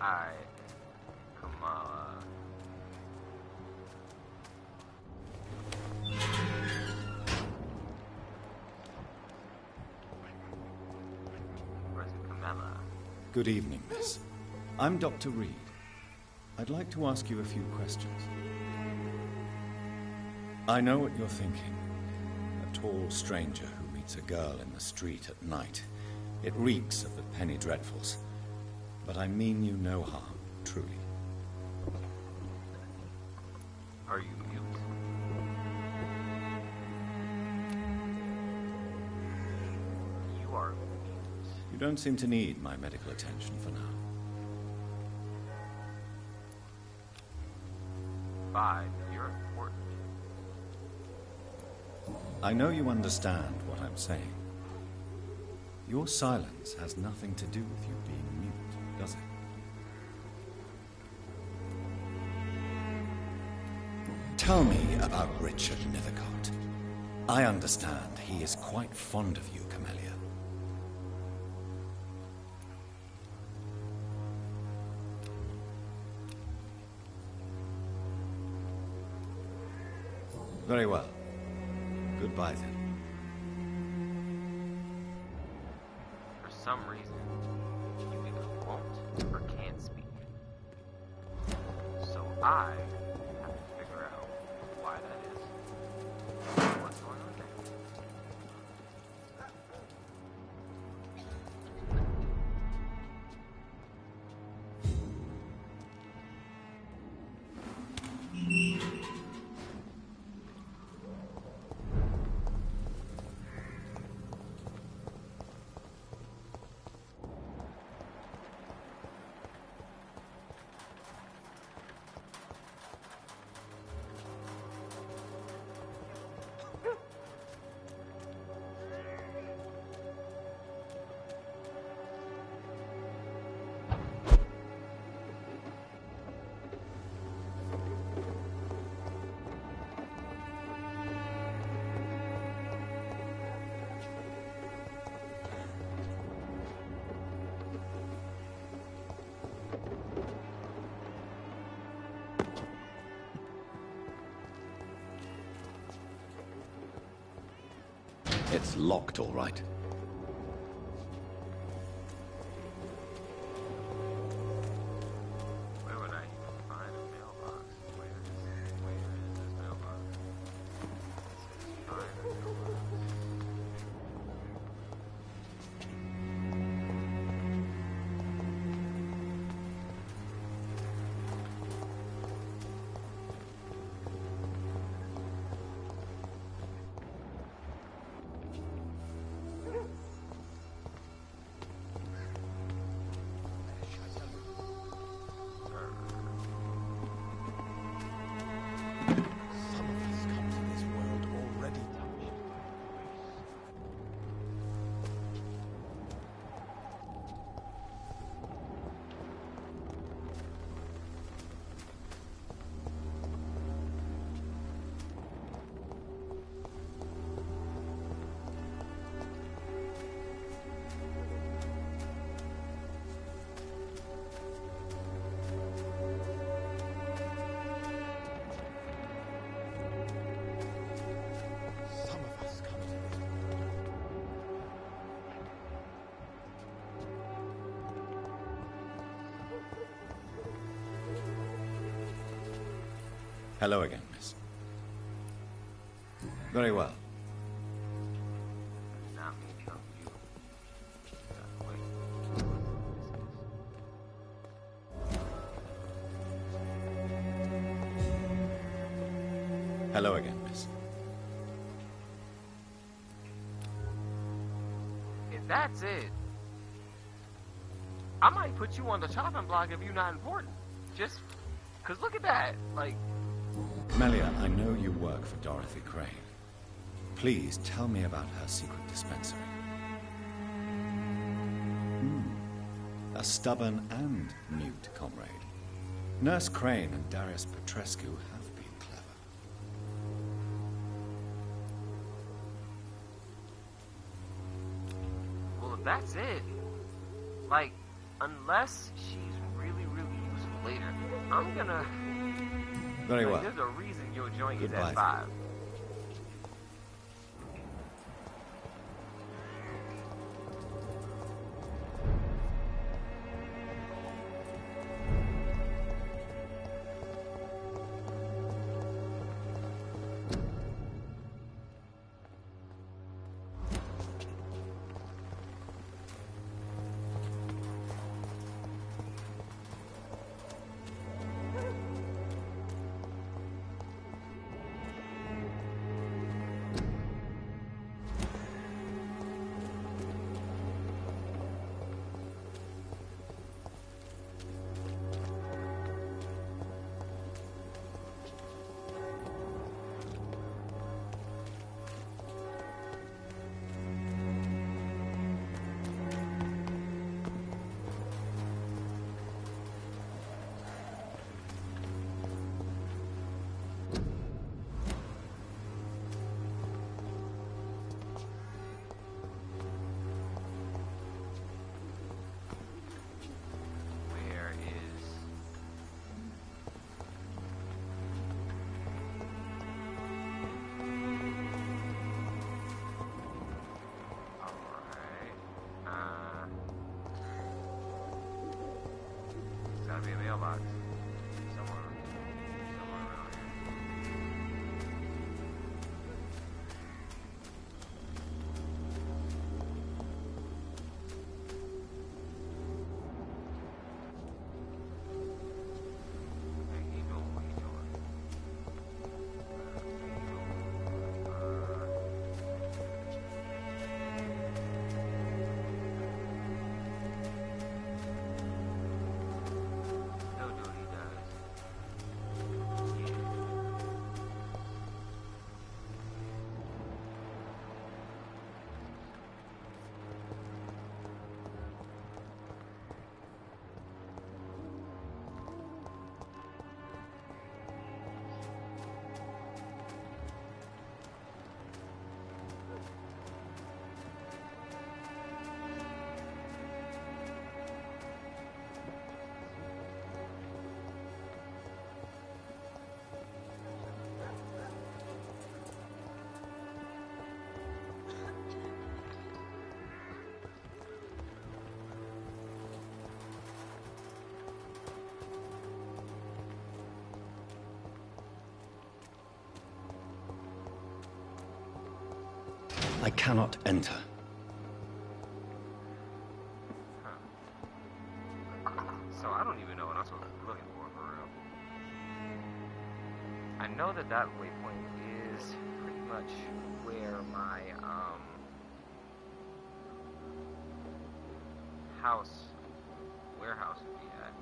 Alright. Kamala. Where's Kamala? Good evening, miss. I'm Dr. Reed. I'd like to ask you a few questions. I know what you're thinking. A tall stranger who meets a girl in the street at night. It reeks of the penny dreadfuls. But I mean you no harm, truly. Are you mute? You are mute. You don't seem to need my medical attention for now. 5. You're important. I know you understand what I'm saying. Your silence has nothing to do with you being mute, does it? Tell me about Richard Nethercott. I understand he is quite fond of you, Camellia. Very well. Goodbye then. For some reason, you either won't or can't speak. So I have to figure out why that is. What's going on there? It's locked, all right. Where would I even find a mailbox? Where is this mailbox? It says find a mailbox. Hello again, miss. Very well. Not me, no, you. Wait. Hello again, miss. If that's it, I might put you on the chopping block if you're not important. Just, cause look at that, like. Melia, I know you work for Dorothy Crane. Please tell me about her secret dispensary. A stubborn and mute comrade. Nurse Crane and Darius Petrescu have been clever. Well, if that's it. Like, unless she's really, really useful later, I'm gonna... Very like, well. there's a reason your joint is Goodbye. at 5. Gotta be a mailbox. Somewhere around here. Hey, keep going, what you doing? He'll do what he does. Yeah. I cannot enter. So I don't even know what I'm supposed to be looking for real. I know that that waypoint is pretty much where my warehouse would be at.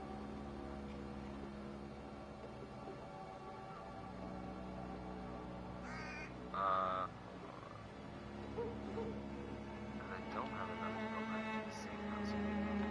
I don't have enough to go back to the same house anymore.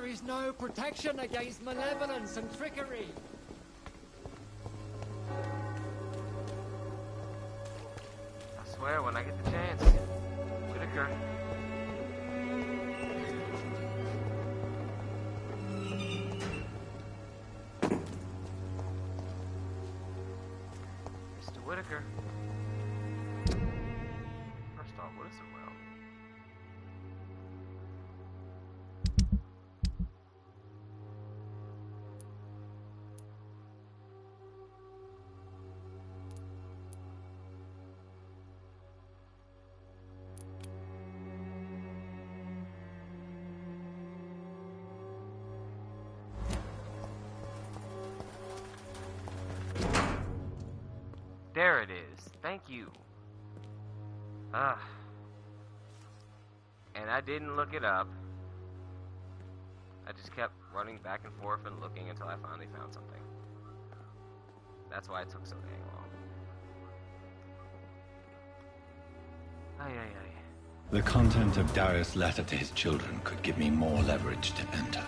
there is no protection against malevolence and trickery. I swear, when I get the chance, Whitaker. Mr. Whitaker. First off, what is a well? There it is. Thank you. And I didn't look it up. I just kept running back and forth and looking until I finally found something. That's why it took so dang long. Ay, ay, ay. The content of Darius' letter to his children could give me more leverage to enter.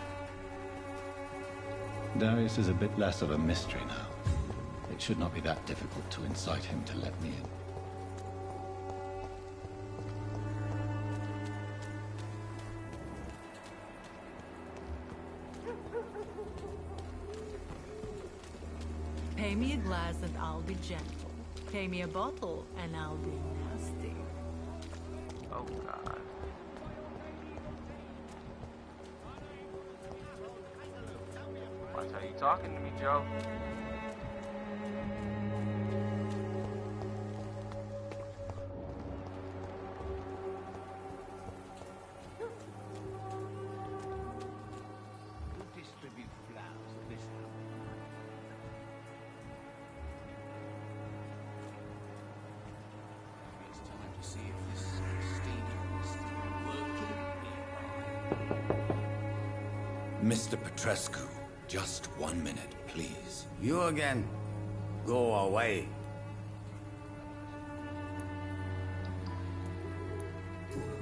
Darius is a bit less of a mystery now. It should not be that difficult to incite him to let me in. Pay me a glass and I'll be gentle. Pay me a bottle and I'll be nasty. Oh, God. Watch how you talking to me, Joe. Mr. Petrescu, just 1 minute, please. You again? Go away.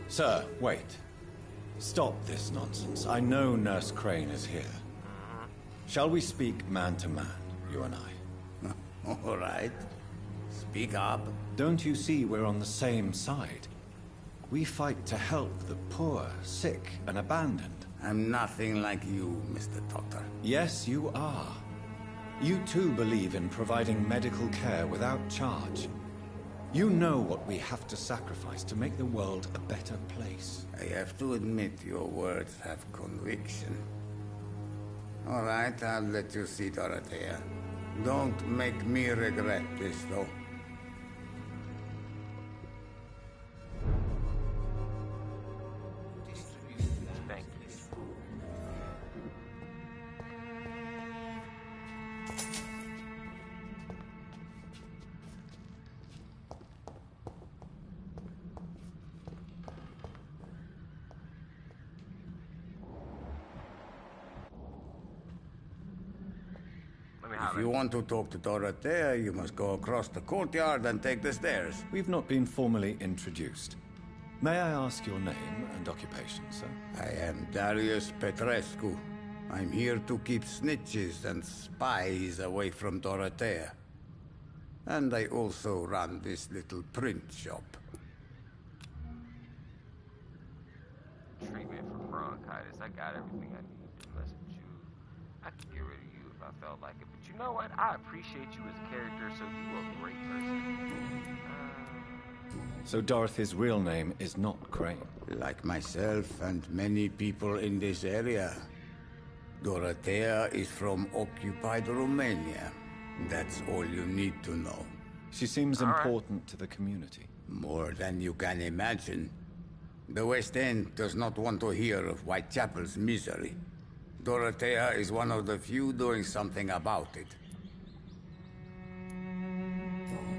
Sir, wait. Stop this nonsense. I know Nurse Crane is here. Shall we speak man to man, you and I? All right. Speak up. Don't you see we're on the same side? We fight to help the poor, sick, and abandoned. I'm nothing like you, Mr. Doctor. Yes, you are. You too believe in providing medical care without charge. You know what we have to sacrifice to make the world a better place. I have to admit your words have conviction. All right, I'll let you see Dorothea. Don't make me regret this, though. Thank you. If you want to talk to Dorothea, you must go across the courtyard and take the stairs. We've not been formally introduced. May I ask your name and occupation, sir? I am Darius Petrescu. I'm here to keep snitches and spies away from Dorothea. And I also run this little print shop. Treatment for bronchitis. I got everything I need to mess with you. I could get rid of you if I felt like it. But you know what? I appreciate you as a character, so you are a great person. So Dorothy's real name is not Crane? Like myself and many people in this area. Dorothea is from occupied Romania. That's all you need to know. She seems important to the community. More than you can imagine. The West End does not want to hear of Whitechapel's misery. Dorothea is one of the few doing something about it.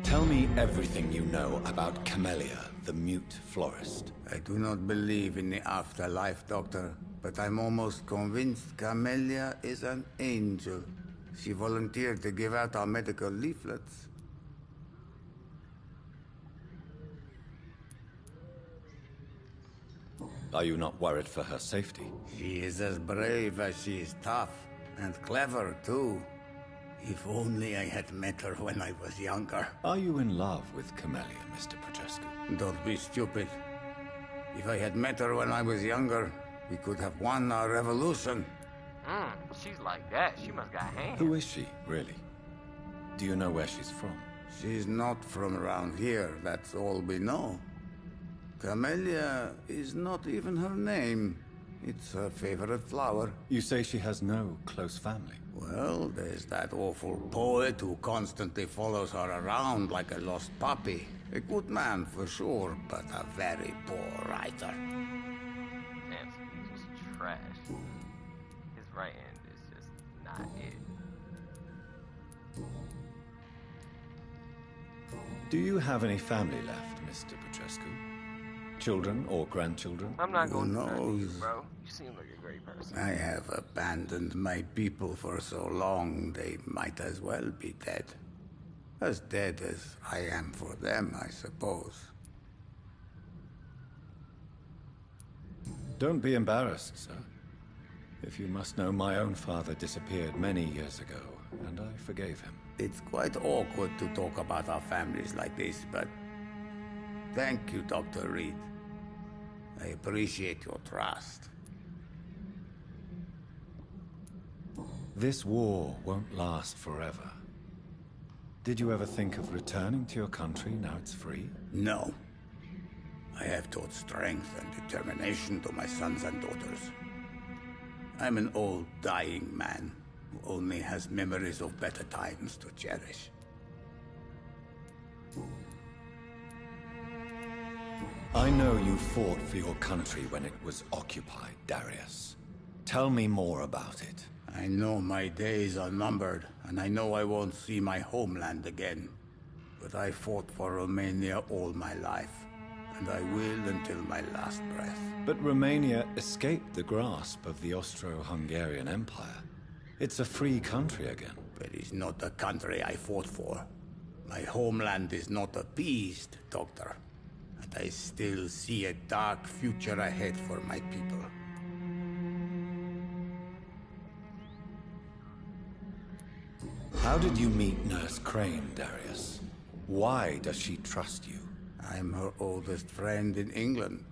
Tell me everything you know about Camellia, the mute florist. I do not believe in the afterlife, Doctor, but I'm almost convinced Camellia is an angel. She volunteered to give out our medical leaflets. Are you not worried for her safety? She is as brave as she is tough, and clever too. If only I had met her when I was younger. Are you in love with Camellia, Mr. Petrescu? Don't be stupid. If I had met her when I was younger, we could have won our revolution. She's like that. She must got hands. Who is she, really? Do you know where she's from? She's not from around here, that's all we know. Camellia is not even her name. It's her favorite flower. You say she has no close family? Well, there's that awful poet who constantly follows her around like a lost puppy. A good man for sure, but a very poor writer. Damn, he's just trash. His writing is just not it. Do you have any family left, Mr. Petrescu? Children or grandchildren? I'm not going Who to hurt you, knows? bro. You seem like a great person. I have abandoned my people for so long, they might as well be dead. As dead as I am for them, I suppose. Don't be embarrassed, sir. If you must know, my own father disappeared many years ago, and I forgave him. It's quite awkward to talk about our families like this, but thank you, Dr. Reed. I appreciate your trust. This war won't last forever. Did you ever think of returning to your country now it's free? No. I have taught strength and determination to my sons and daughters. I'm an old, dying man who only has memories of better times to cherish. I know you fought for your country when it was occupied, Darius. Tell me more about it. I know my days are numbered, and I know I won't see my homeland again. But I fought for Romania all my life, and I will until my last breath. But Romania escaped the grasp of the Austro-Hungarian Empire. It's a free country again. But it's not the country I fought for. My homeland is not appeased, Doctor. And I still see a dark future ahead for my people. How did you meet Nurse Crane, Darius? Why does she trust you? I'm her oldest friend in England.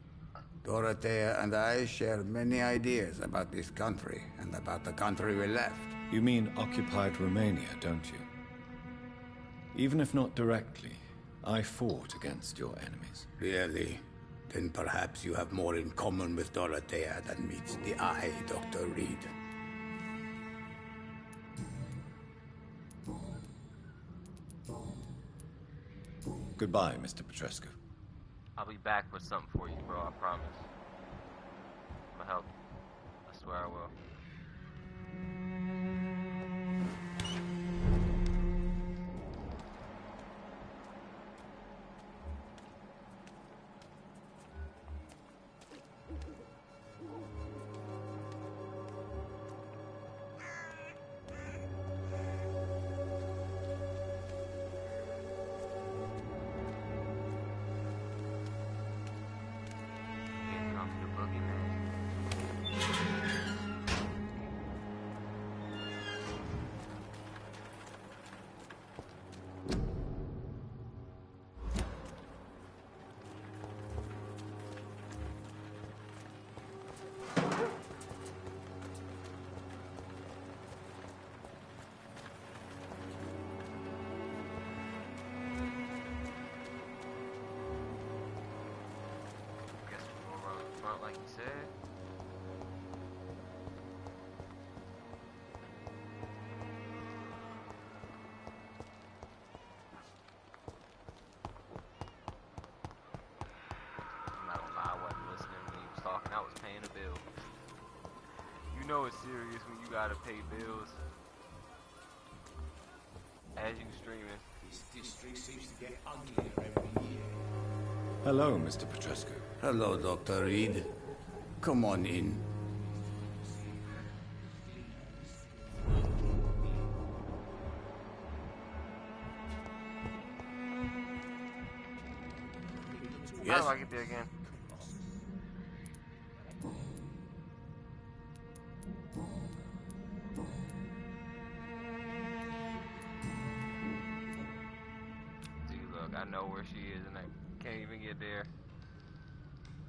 Dorothea and I share many ideas about this country and about the country we left. You mean occupied Romania, don't you? Even if not directly, I fought against your enemies. Really? Then perhaps you have more in common with Dorothea than meets the eye, Dr. Reed. Goodbye, Mr. Petrescu. I'll be back with something for you, bro. I promise. I'm gonna help you. I swear I will. Here comes the boogeyman. Guess we'll go around the front like you said. I'm not gonna lie, I wasn't listening when he was talking. I was paying a bill. You know it's serious when you gotta pay bills. As you streaming. This district seems to get uglier every year. Hello, Mr. Petrescu. Hello, Dr. Reed. Come on in. How do I get there again? know where she is and I can't even get there.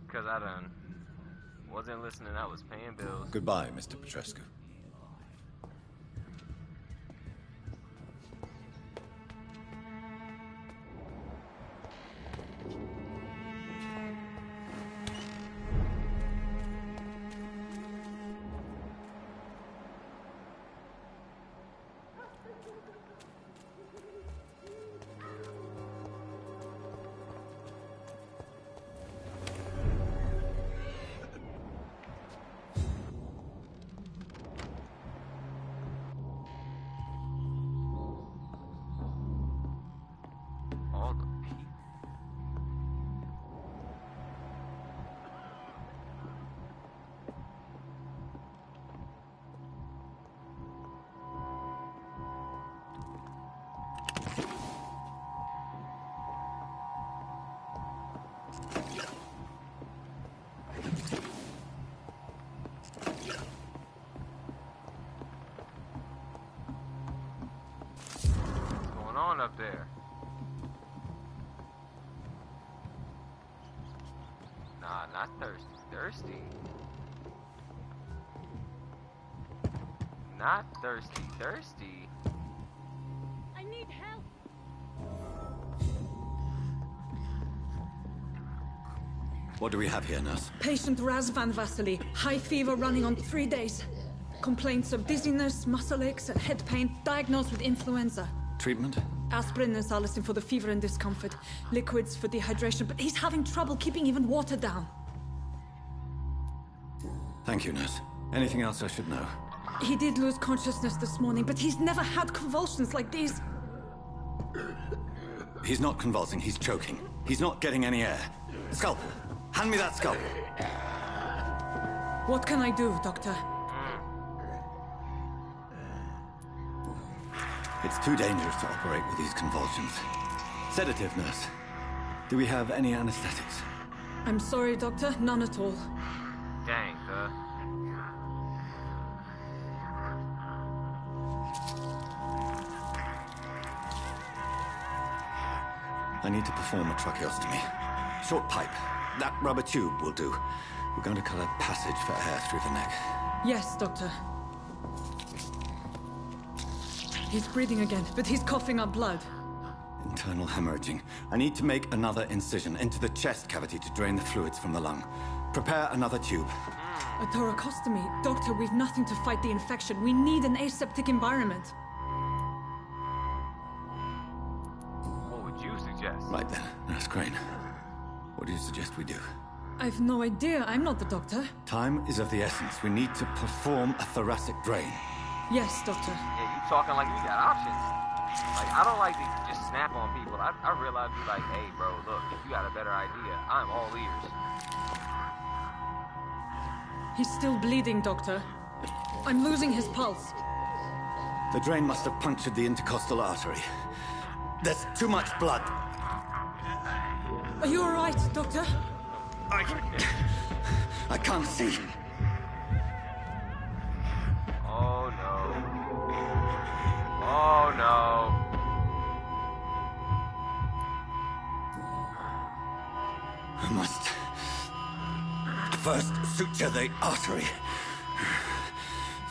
Because I done wasn't listening, I was paying bills. Goodbye, Mr. Petrescu. All the people. What's going on up there? Nah, not thirsty. Thirsty. Not thirsty. Thirsty. I need help. What do we have here, nurse? Patient Razvan Vasily. High fever running on 3 days. Complaints of dizziness, muscle aches, and head pain. Diagnosed with influenza. Treatment? Aspirin and salicin for the fever and discomfort. Liquids for dehydration, but he's having trouble keeping even water down. Thank you, nurse. Anything else I should know? He did lose consciousness this morning, but he's never had convulsions like these. He's not convulsing, he's choking. He's not getting any air. Scalpel! Hand me that scalpel! What can I do, Doctor? It's too dangerous to operate with these convulsions. Sedative, nurse. Do we have any anesthetics? I'm sorry, Doctor. None at all. Dang, I need to perform a tracheostomy. Short pipe. That rubber tube will do. We're going to cut a passage for air through the neck. Yes, Doctor. He's breathing again, but he's coughing up blood. Internal hemorrhaging. I need to make another incision into the chest cavity to drain the fluids from the lung. Prepare another tube. A thoracostomy. Doctor, we've nothing to fight the infection. We need an aseptic environment. what would you suggest? Right then, Nurse Crane. What do you suggest we do? I've no idea. I'm not the doctor. Time is of the essence. We need to perform a thoracic drain. Yes, Doctor. Yeah, you talking like you got options. Like, I don't like to just snap on people. I realize be like, hey, bro, look, if you got a better idea, I'm all ears. He's still bleeding, Doctor. I'm losing his pulse. The drain must have punctured the intercostal artery. There's too much blood. Are you all right, Doctor? I can't see. Oh, no. Oh, no. I must first suture the artery.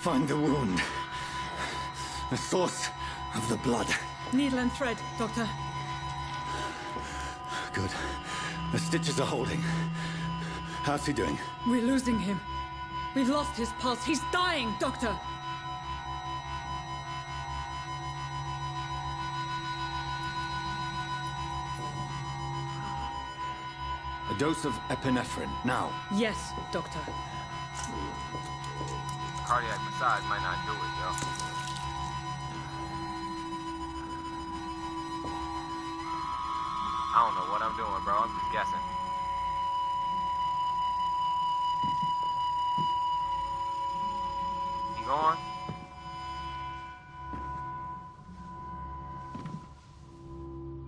Find the wound. The source of the blood. Needle and thread, Doctor. Good. The stitches are holding. How's he doing? We're losing him. We've lost his pulse. He's dying, Doctor. A dose of epinephrine, now. Yes, Doctor. Cardiac massage might not do it, yo. I don't know what I'm doing, bro. I'm just guessing. He gone?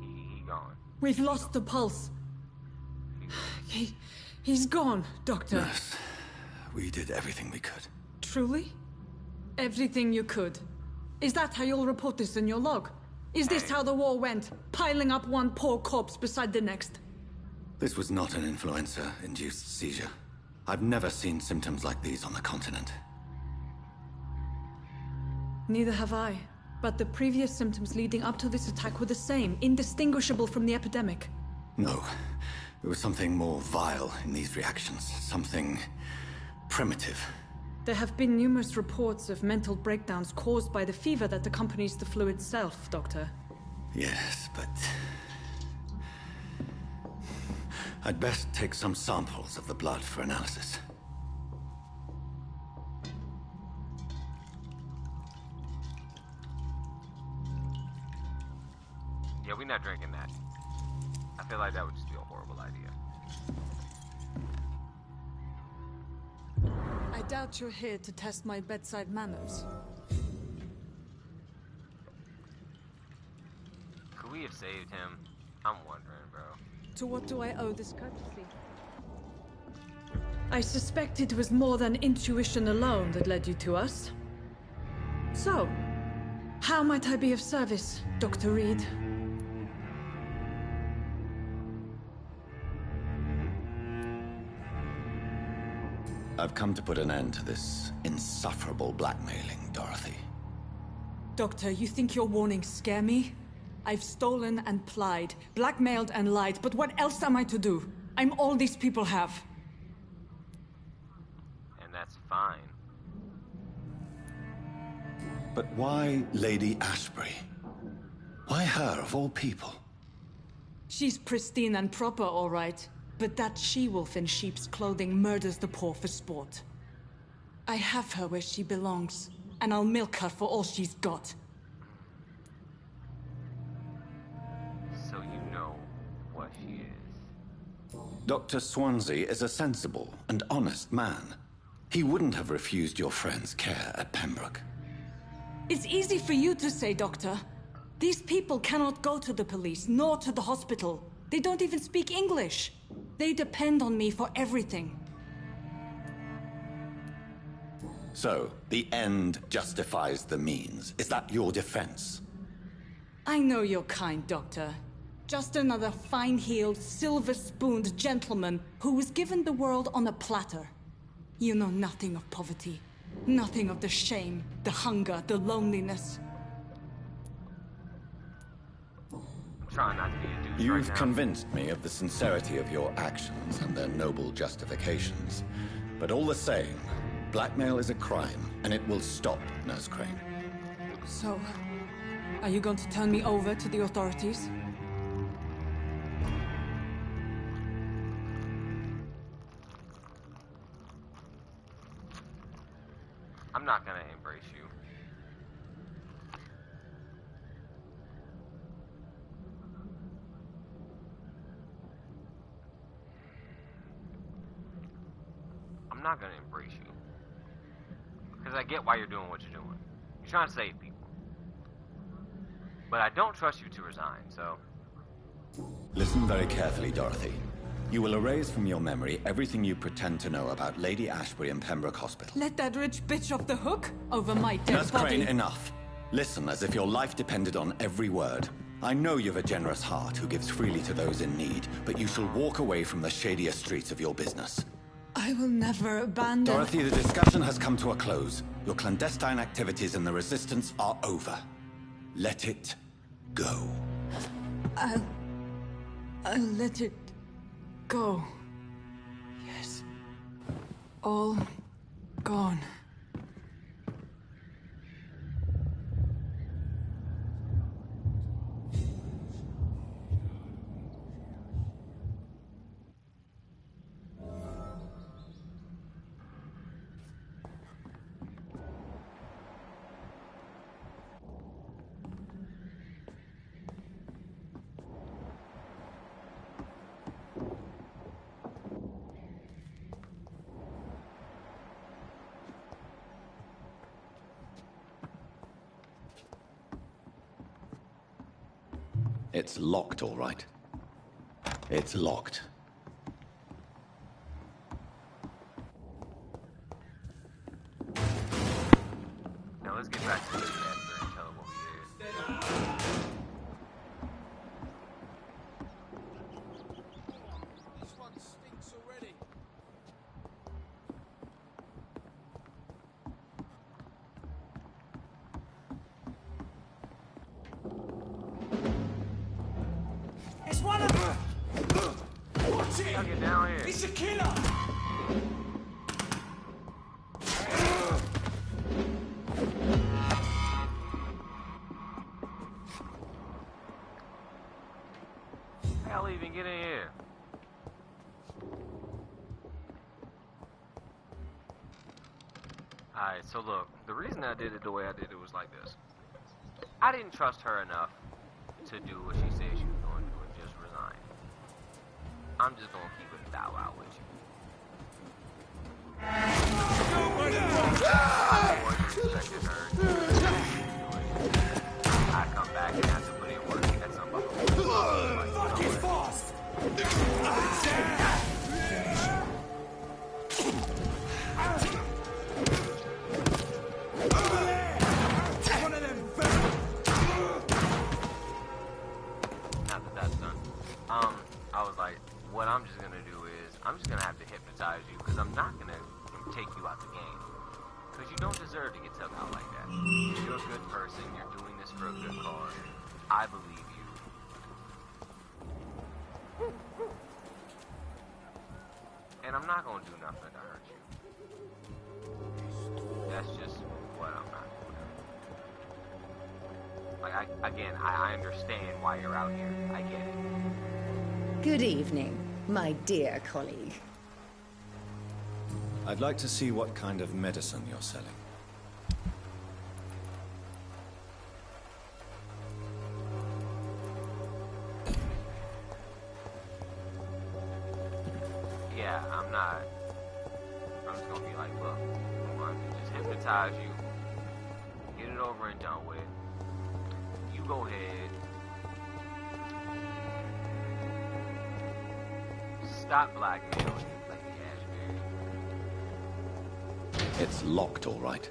He gone. We've lost the pulse. He's gone, Doctor. Nurse, we did everything we could. Truly? Everything you could. Is that how you'll report this in your log? Is this how the war went? Piling up one poor corpse beside the next? This was not an influenza-induced seizure. I've never seen symptoms like these on the continent. Neither have I. But the previous symptoms leading up to this attack were the same, indistinguishable from the epidemic. No. There was something more vile in these reactions. Something primitive. There have been numerous reports of mental breakdowns caused by the fever that accompanies the flu itself, Doctor. Yes, but... I'd best take some samples of the blood for analysis. Yeah, we're not drinking that. I feel like that would just be a horrible idea. I doubt you're here to test my bedside manners. Could we have saved him? I'm wondering, bro. To what do I owe this courtesy? I suspect it was more than intuition alone that led you to us. So, how might I be of service, Dr. Reed? I've come to put an end to this insufferable blackmailing, Dorothy. Doctor, you think your warnings scare me? I've stolen and plied, blackmailed and lied, but what else am I to do? I'm all these people have. And that's fine. But why Lady Ashbury? Why her, of all people? She's pristine and proper, all right. But that she-wolf in sheep's clothing murders the poor for sport. I have her where she belongs, and I'll milk her for all she's got. So you know what she is. Dr. Swansea is a sensible and honest man. He wouldn't have refused your friend's care at Pembroke. It's easy for you to say, Doctor. These people cannot go to the police, nor to the hospital. They don't even speak English. They depend on me for everything. So, the end justifies the means. Is that your defense? I know you're kind, Doctor. Just another fine-heeled, silver-spooned gentleman who was given the world on a platter. You know nothing of poverty. Nothing of the shame, the hunger, the loneliness. Trying not to be a douche You've right now. convinced me of the sincerity of your actions and their noble justifications. But all the same, blackmail is a crime, and it will stop, Nurse Crane. So, are you going to turn me over to the authorities? I'm not gonna embrace you. I'm not gonna embrace you. Because I get why you're doing what you're doing. You're trying to save people. But I don't trust you to resign, so... Listen very carefully, Dorothy. You will erase from your memory everything you pretend to know about Lady Ashbury and Pembroke Hospital. Let that rich bitch off the hook over my dead Nurse body. Crane, enough. Listen as if your life depended on every word. I know you've a generous heart who gives freely to those in need, but you shall walk away from the shadier streets of your business. I will never abandon... Dorothy, the discussion has come to a close. Your clandestine activities in the Resistance are over. Let it go. I'll let it go. Yes. All gone. It's locked, all right. It's locked. Now let's get back to the after and tell him what we did. down here? He's a killer! Hell, even get in here. Alright, so look, the reason I did it the way I did it was like this. I didn't trust her enough to do what she said she was going to do and just resign. I'm just going to keep it thou out with you. I wasn't expecting her to do it. I come back and have to put in work and that's something. Fucking fast! I was like, what I'm just gonna do is, I'm just gonna have to hypnotize you, because I'm not gonna take you out the game. Because you don't deserve to get took out like that. You're a good person, you're doing this for a good cause. I believe you. And I'm not gonna do nothing to hurt you. That's just what I'm not gonna do. Like, I understand why you're out here. I get it. Good evening, my dear colleague. I'd like to see what kind of medicine you're selling. Yeah, I'm just gonna be like, look, I'm going to just hypnotize you, get it over and done with. You go ahead. Stop blackmailing Lady Ashbury. It's locked, all right.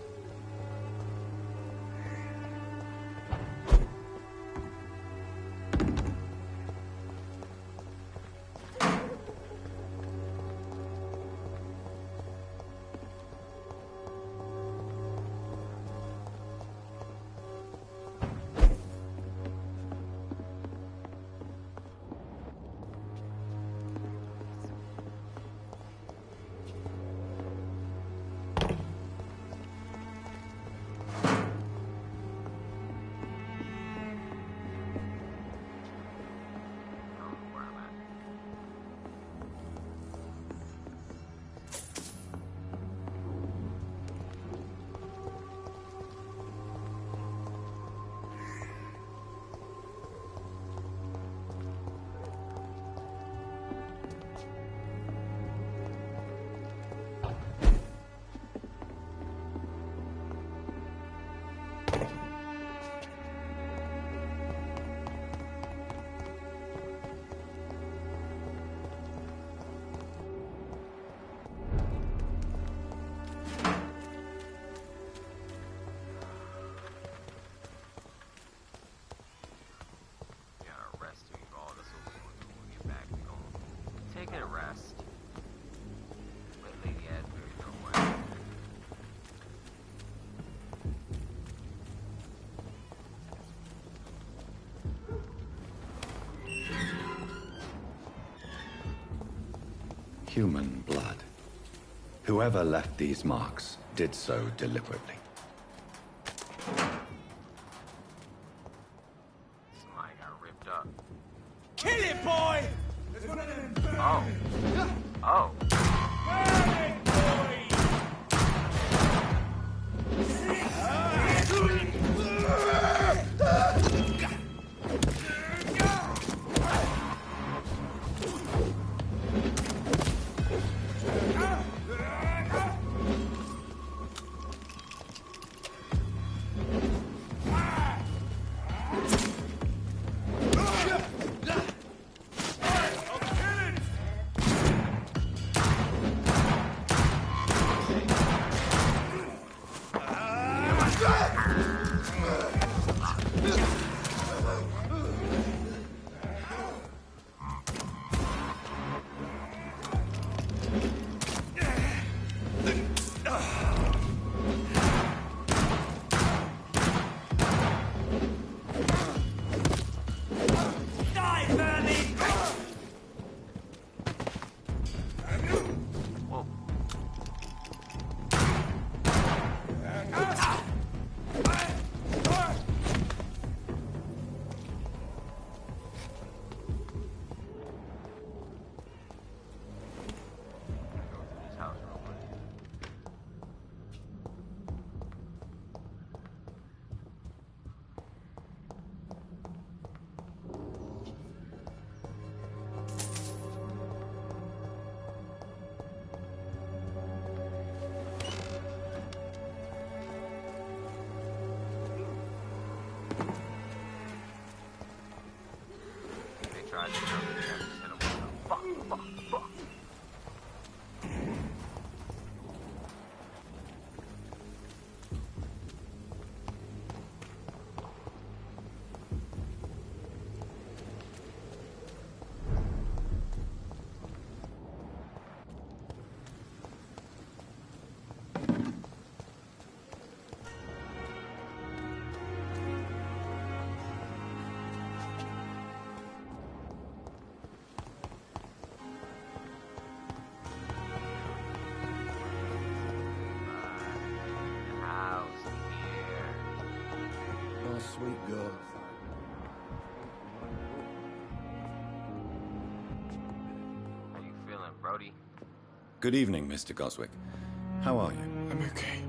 Take a rest. Let Lady Ashbury know what happened. Human blood. Whoever left these marks did so deliberately. Somebody got ripped up. Kill it, boy! There's one of them. Oh. Oh. sweet girl. How you feeling, Brody? Good evening, Mr. Goswick. How are you? I'm okay.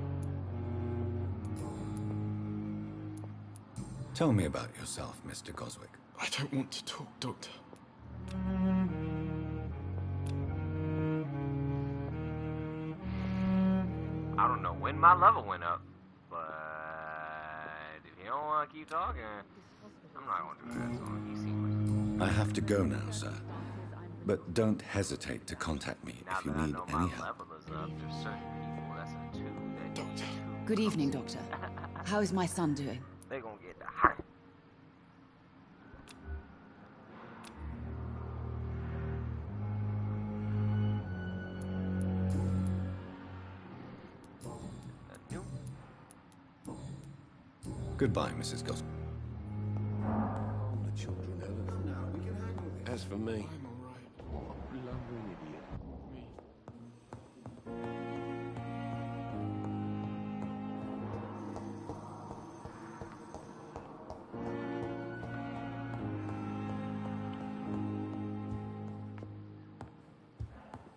Tell me about yourself, Mr. Goswick. I don't want to talk, Doctor. I don't know when my level went up, but if you don't want to keep talking, I'm not going to do that, so you seem like... I have to go now, sir. But don't hesitate to contact me Now if you that I need know any my help. level is up, there's certain people, that's a two that... Doctor. Good evening, Doctor. How is my son doing? They gonna get the high. Goodbye, Mrs. Goswick. The children, Helen. No, we can handle it. As for me, I'm all right. lumbering idiot. Me.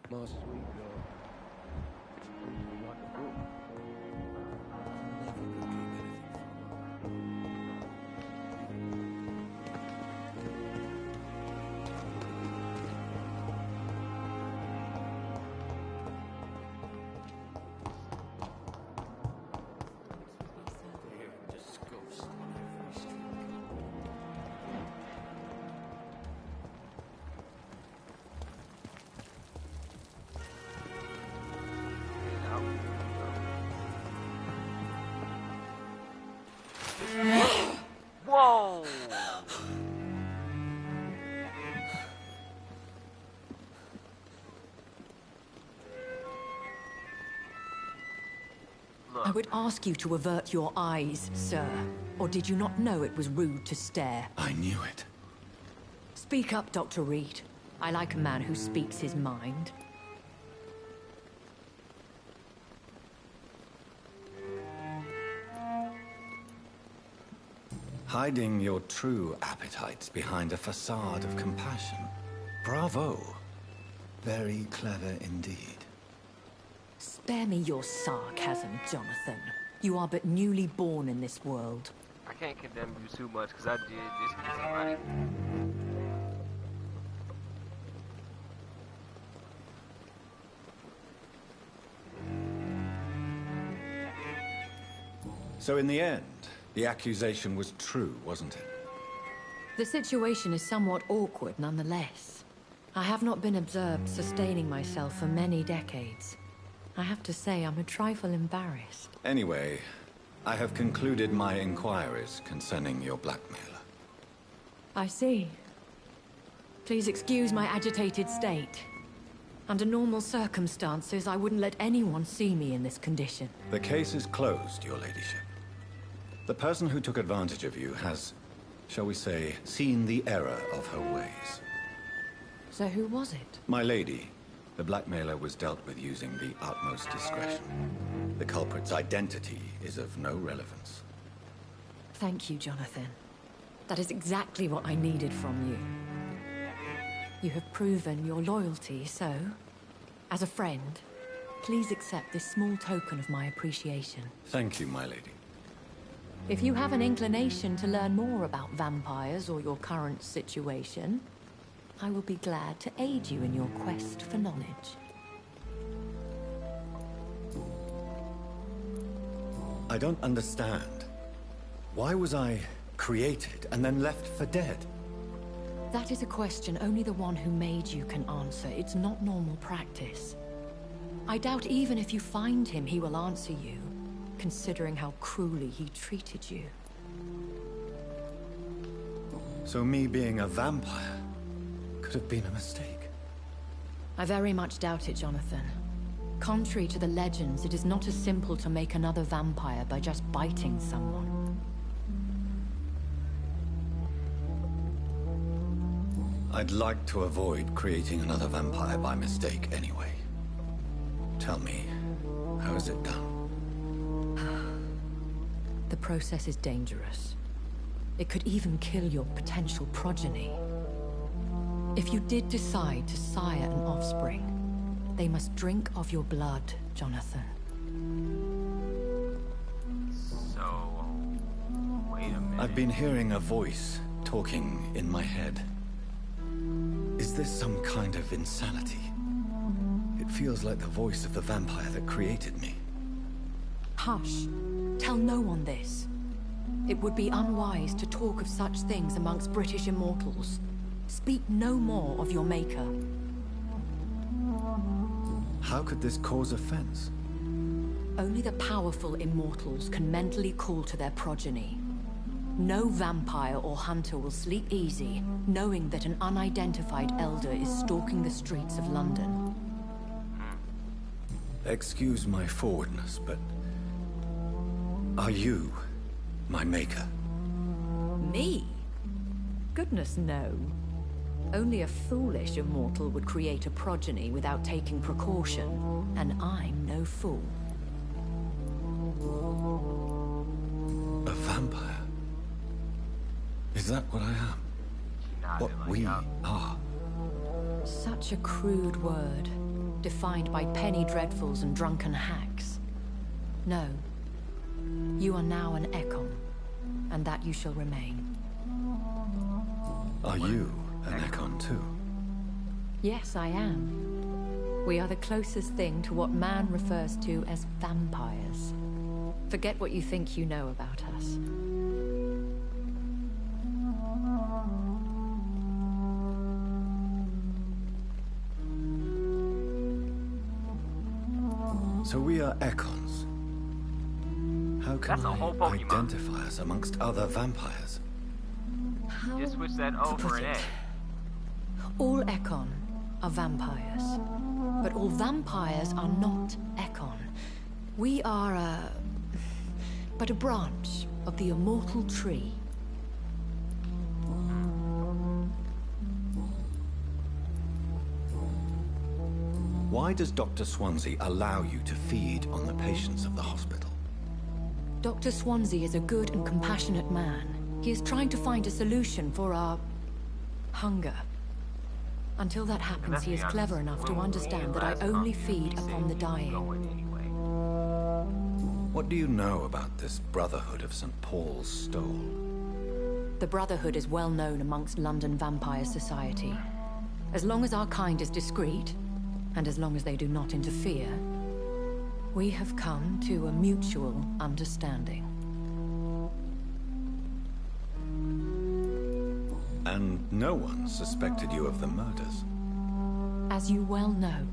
My sweet girl. You like a book? I never could keep anything from her. Whoa! I would ask you to avert your eyes, sir. Or did you not know it was rude to stare? I knew it. Speak up, Dr. Reed. I like a man who speaks his mind. Hiding your true appetites behind a facade of compassion. Bravo. Very clever indeed. Spare me your sarcasm, Jonathan. You are but newly born in this world. I can't condemn you too much because I did this to somebody. So in the end, the accusation was true, wasn't it? The situation is somewhat awkward nonetheless. I have not been observed sustaining myself for many decades. I have to say I'm a trifle embarrassed. Anyway, I have concluded my inquiries concerning your blackmailer. I see. Please excuse my agitated state. Under normal circumstances, I wouldn't let anyone see me in this condition. The case is closed, your ladyship. The person who took advantage of you has, shall we say, seen the error of her ways. So who was it? My lady, the blackmailer was dealt with using the utmost discretion. The culprit's identity is of no relevance. Thank you, Jonathan. That is exactly what I needed from you. You have proven your loyalty, so, as a friend, please accept this small token of my appreciation. Thank you, my lady. If you have an inclination to learn more about vampires or your current situation, I will be glad to aid you in your quest for knowledge. I don't understand. Why was I created and then left for dead? That is a question only the one who made you can answer. It's not normal practice. I doubt even if you find him, he will answer you, considering how cruelly he treated you. So me being a vampire could have been a mistake. I very much doubt it, Jonathan. Contrary to the legends, it is not as simple to make another vampire by just biting someone. I'd like to avoid creating another vampire by mistake anyway. Tell me, how is it done? The process is dangerous. It could even kill your potential progeny. If you did decide to sire an offspring, they must drink of your blood, Jonathan. So, wait a minute. I've been hearing a voice talking in my head. Is this some kind of insanity? It feels like the voice of the vampire that created me. Hush. Tell no one this. It would be unwise to talk of such things amongst British immortals. Speak no more of your maker. How could this cause offense? Only the powerful immortals can mentally call to their progeny. No vampire or hunter will sleep easy, knowing that an unidentified elder is stalking the streets of London. Excuse my forwardness, but... are you my maker? Me? Goodness, no. Only a foolish immortal would create a progeny without taking precaution, and I'm no fool. A vampire? Is that what I am? What we are? Such a crude word, defined by penny dreadfuls and drunken hacks. No. You are now an Ekon, and that you shall remain. Are you an Ekon too? Yes, I am. We are the closest thing to what man refers to as vampires. Forget what you think you know about us. So we are Ekons. How can I identify us amongst other vampires? Just switch that O for an A. All Ekon are vampires. But all vampires are not Ekon. We are but a branch of the immortal tree. Why does Dr. Swansea allow you to feed on the patients of the hospital? Dr. Swansea is a good and compassionate man. He is trying to find a solution for our... hunger. Until that happens, he is clever enough to understand that I only feed upon the dying. What do you know about this Brotherhood of St. Paul's Stole? The Brotherhood is well known amongst London Vampire Society. As long as our kind is discreet, and as long as they do not interfere, we have come to a mutual understanding. And no one suspected you of the murders? As you well know,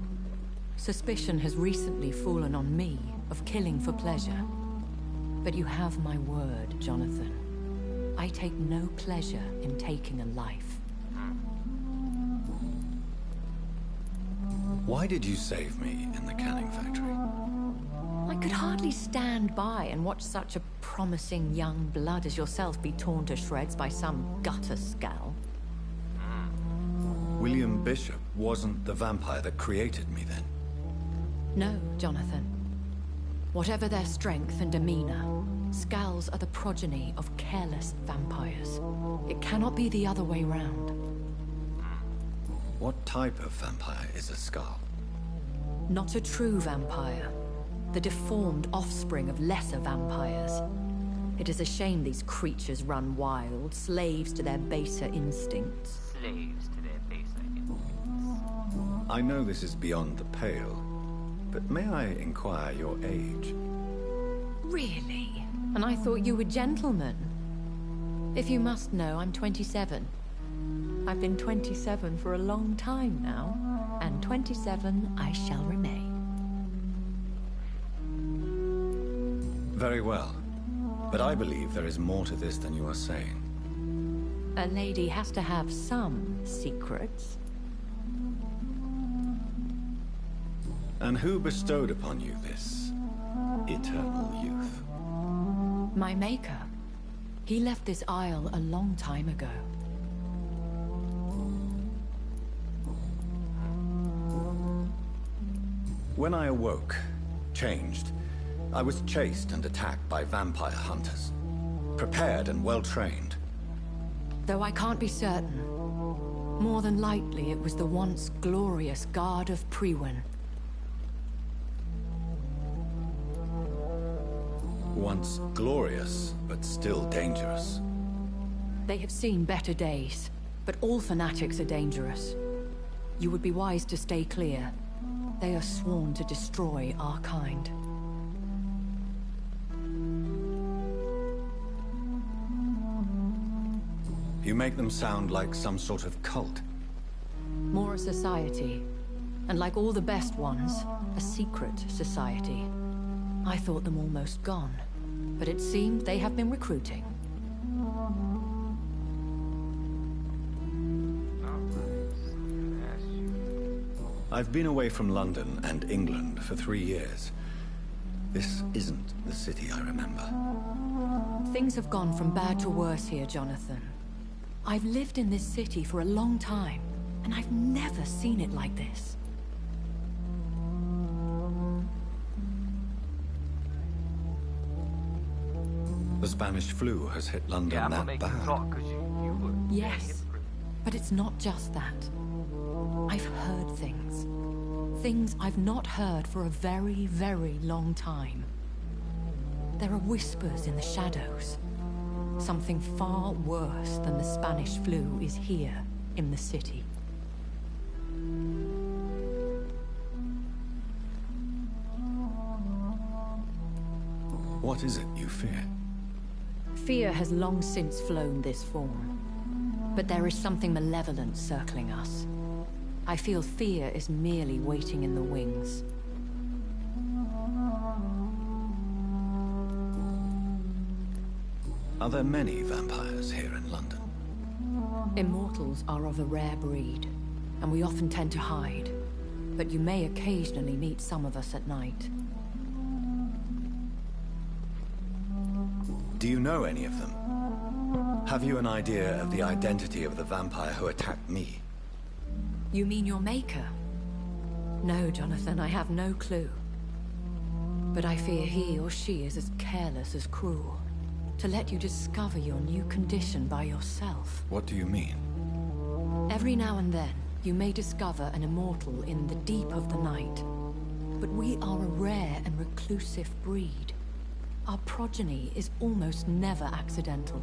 suspicion has recently fallen on me of killing for pleasure. But you have my word, Jonathan. I take no pleasure in taking a life. Why did you save me in the canning factory? I could hardly stand by and watch such a promising young blood as yourself be torn to shreds by some gutter scowl. William Bishop wasn't the vampire that created me then? No, Jonathan. Whatever their strength and demeanor, Scowls are the progeny of careless vampires. It cannot be the other way round. What type of vampire is a Skull? Not a true vampire. The deformed offspring of lesser vampires. It is a shame these creatures run wild, slaves to their baser instincts. Slaves to their baser instincts. I know this is beyond the pale, but may I inquire your age? Really? And I thought you were gentlemen. If you must know, I'm 27. I've been 27 for a long time now, and 27 I shall remain. Very well. But I believe there is more to this than you are saying. A lady has to have some secrets. And who bestowed upon you this eternal youth? My maker. He left this isle a long time ago. When I awoke, changed, I was chased and attacked by vampire hunters. Prepared and well-trained, Though I can't be certain. More than likely, it was the once glorious Guard of Priwen. Once glorious, but still dangerous. They have seen better days, but all fanatics are dangerous. You would be wise to stay clear. They are sworn to destroy our kind. You make them sound like some sort of cult. More a society, and like all the best ones, a secret society. I thought them almost gone, but it seemed they have been recruiting. I've been away from London and England for 3 years. This isn't the city I remember. Things have gone from bad to worse here, Jonathan. I've lived in this city for a long time, and I've never seen it like this. The Spanish flu has hit London that bad. Yes, but it's not just that. I've heard things. Things I've not heard for a very, very long time. There are whispers in the shadows. Something far worse than the Spanish flu is here in the city. What is it you fear? Fear has long since flown this form. But there is something malevolent circling us. I feel fear is merely waiting in the wings. Are there many vampires here in London? Immortals are of a rare breed, and we often tend to hide. But you may occasionally meet some of us at night. Do you know any of them? Have you an idea of the identity of the vampire who attacked me? You mean your maker? No, Jonathan, I have no clue. But I fear he or she is as careless as cruel. To let you discover your new condition by yourself. What do you mean? Every now and then, you may discover an immortal in the deep of the night. But we are a rare and reclusive breed. Our progeny is almost never accidental.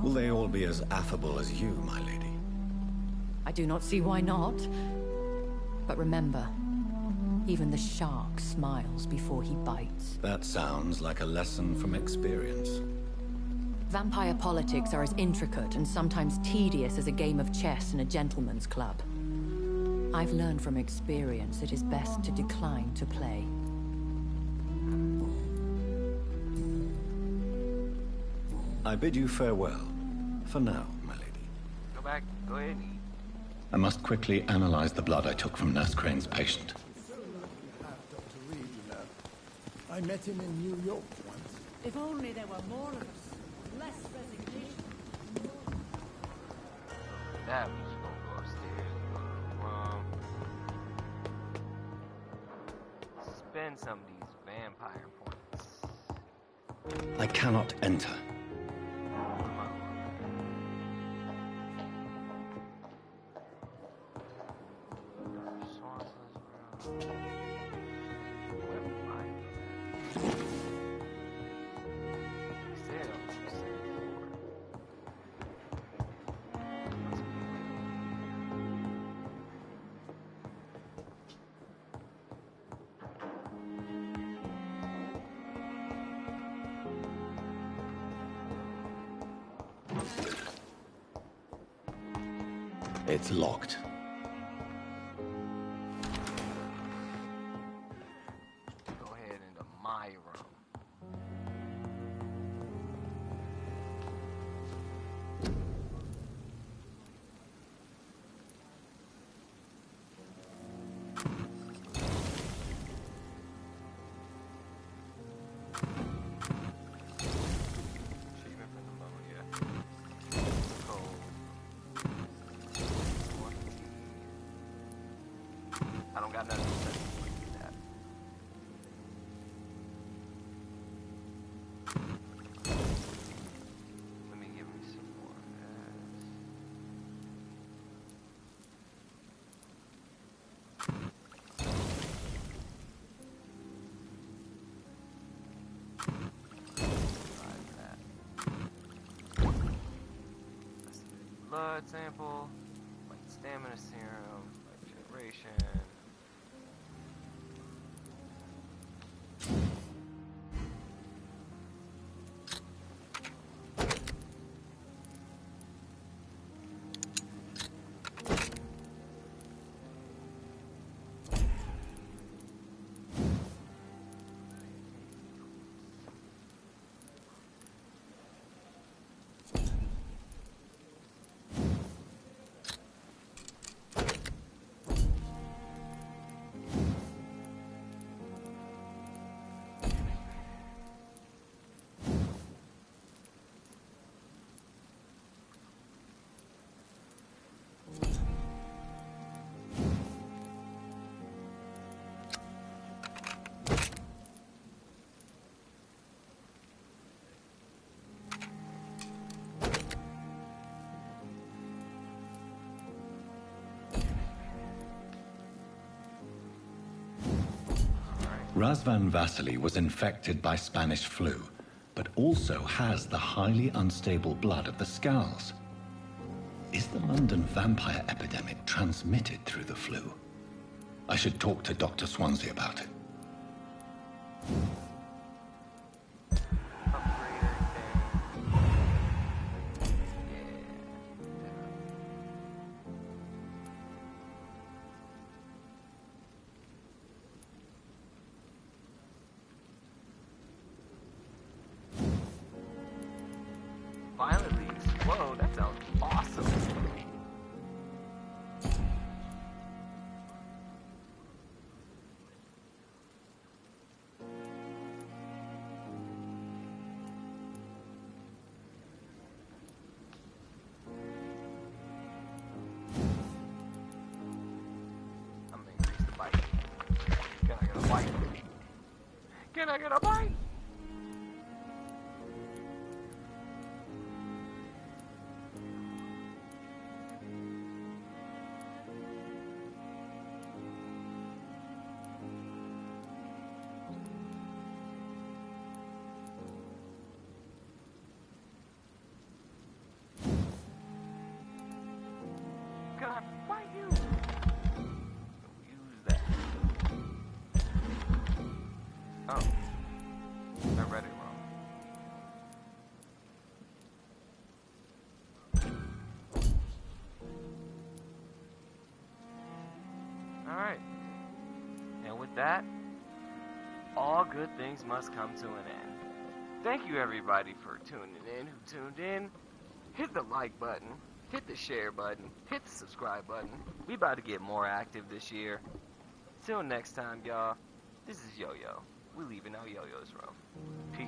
Will they all be as affable as you, my lady? I do not see why not. But remember, even the shark smiles before he bites. That sounds like a lesson from experience. Vampire politics are as intricate and sometimes tedious as a game of chess in a gentleman's club. I've learned from experience it is best to decline to play. I bid you farewell. For now, my lady. Go back. Go ahead and eat. I must quickly analyze the blood I took from Nurse Crane's patient. I met him in New York once. If only there were more of us. Less resignation. That we just gonna go upstairs. Spend some of these vampire points. I cannot enter. It's locked. Go ahead into my room. Treatment for pneumonia. Cold. got nothing to say. That. Let me give me some more of blood sample, like stamina serum, like generation. Razvan Vasily was infected by Spanish flu, but also has the highly unstable blood of the Scows. Is the London vampire epidemic transmitted through the flu? I should talk to Dr. Swansea about it. Violently explode. That sounds awesome. I'm gonna increase the bite. Can I get a bite? Can I get a bite? Can I fight you? Use that. Oh. I read it wrong. Alright. And with that, all good things must come to an end. Thank you everybody for tuning in who tuned in. Hit the like button. Hit the share button, hit the subscribe button. We about to get more active this year. Till next time, y'all. This is Yo-Yo. We leaving our Yo-Yo's room. Peace.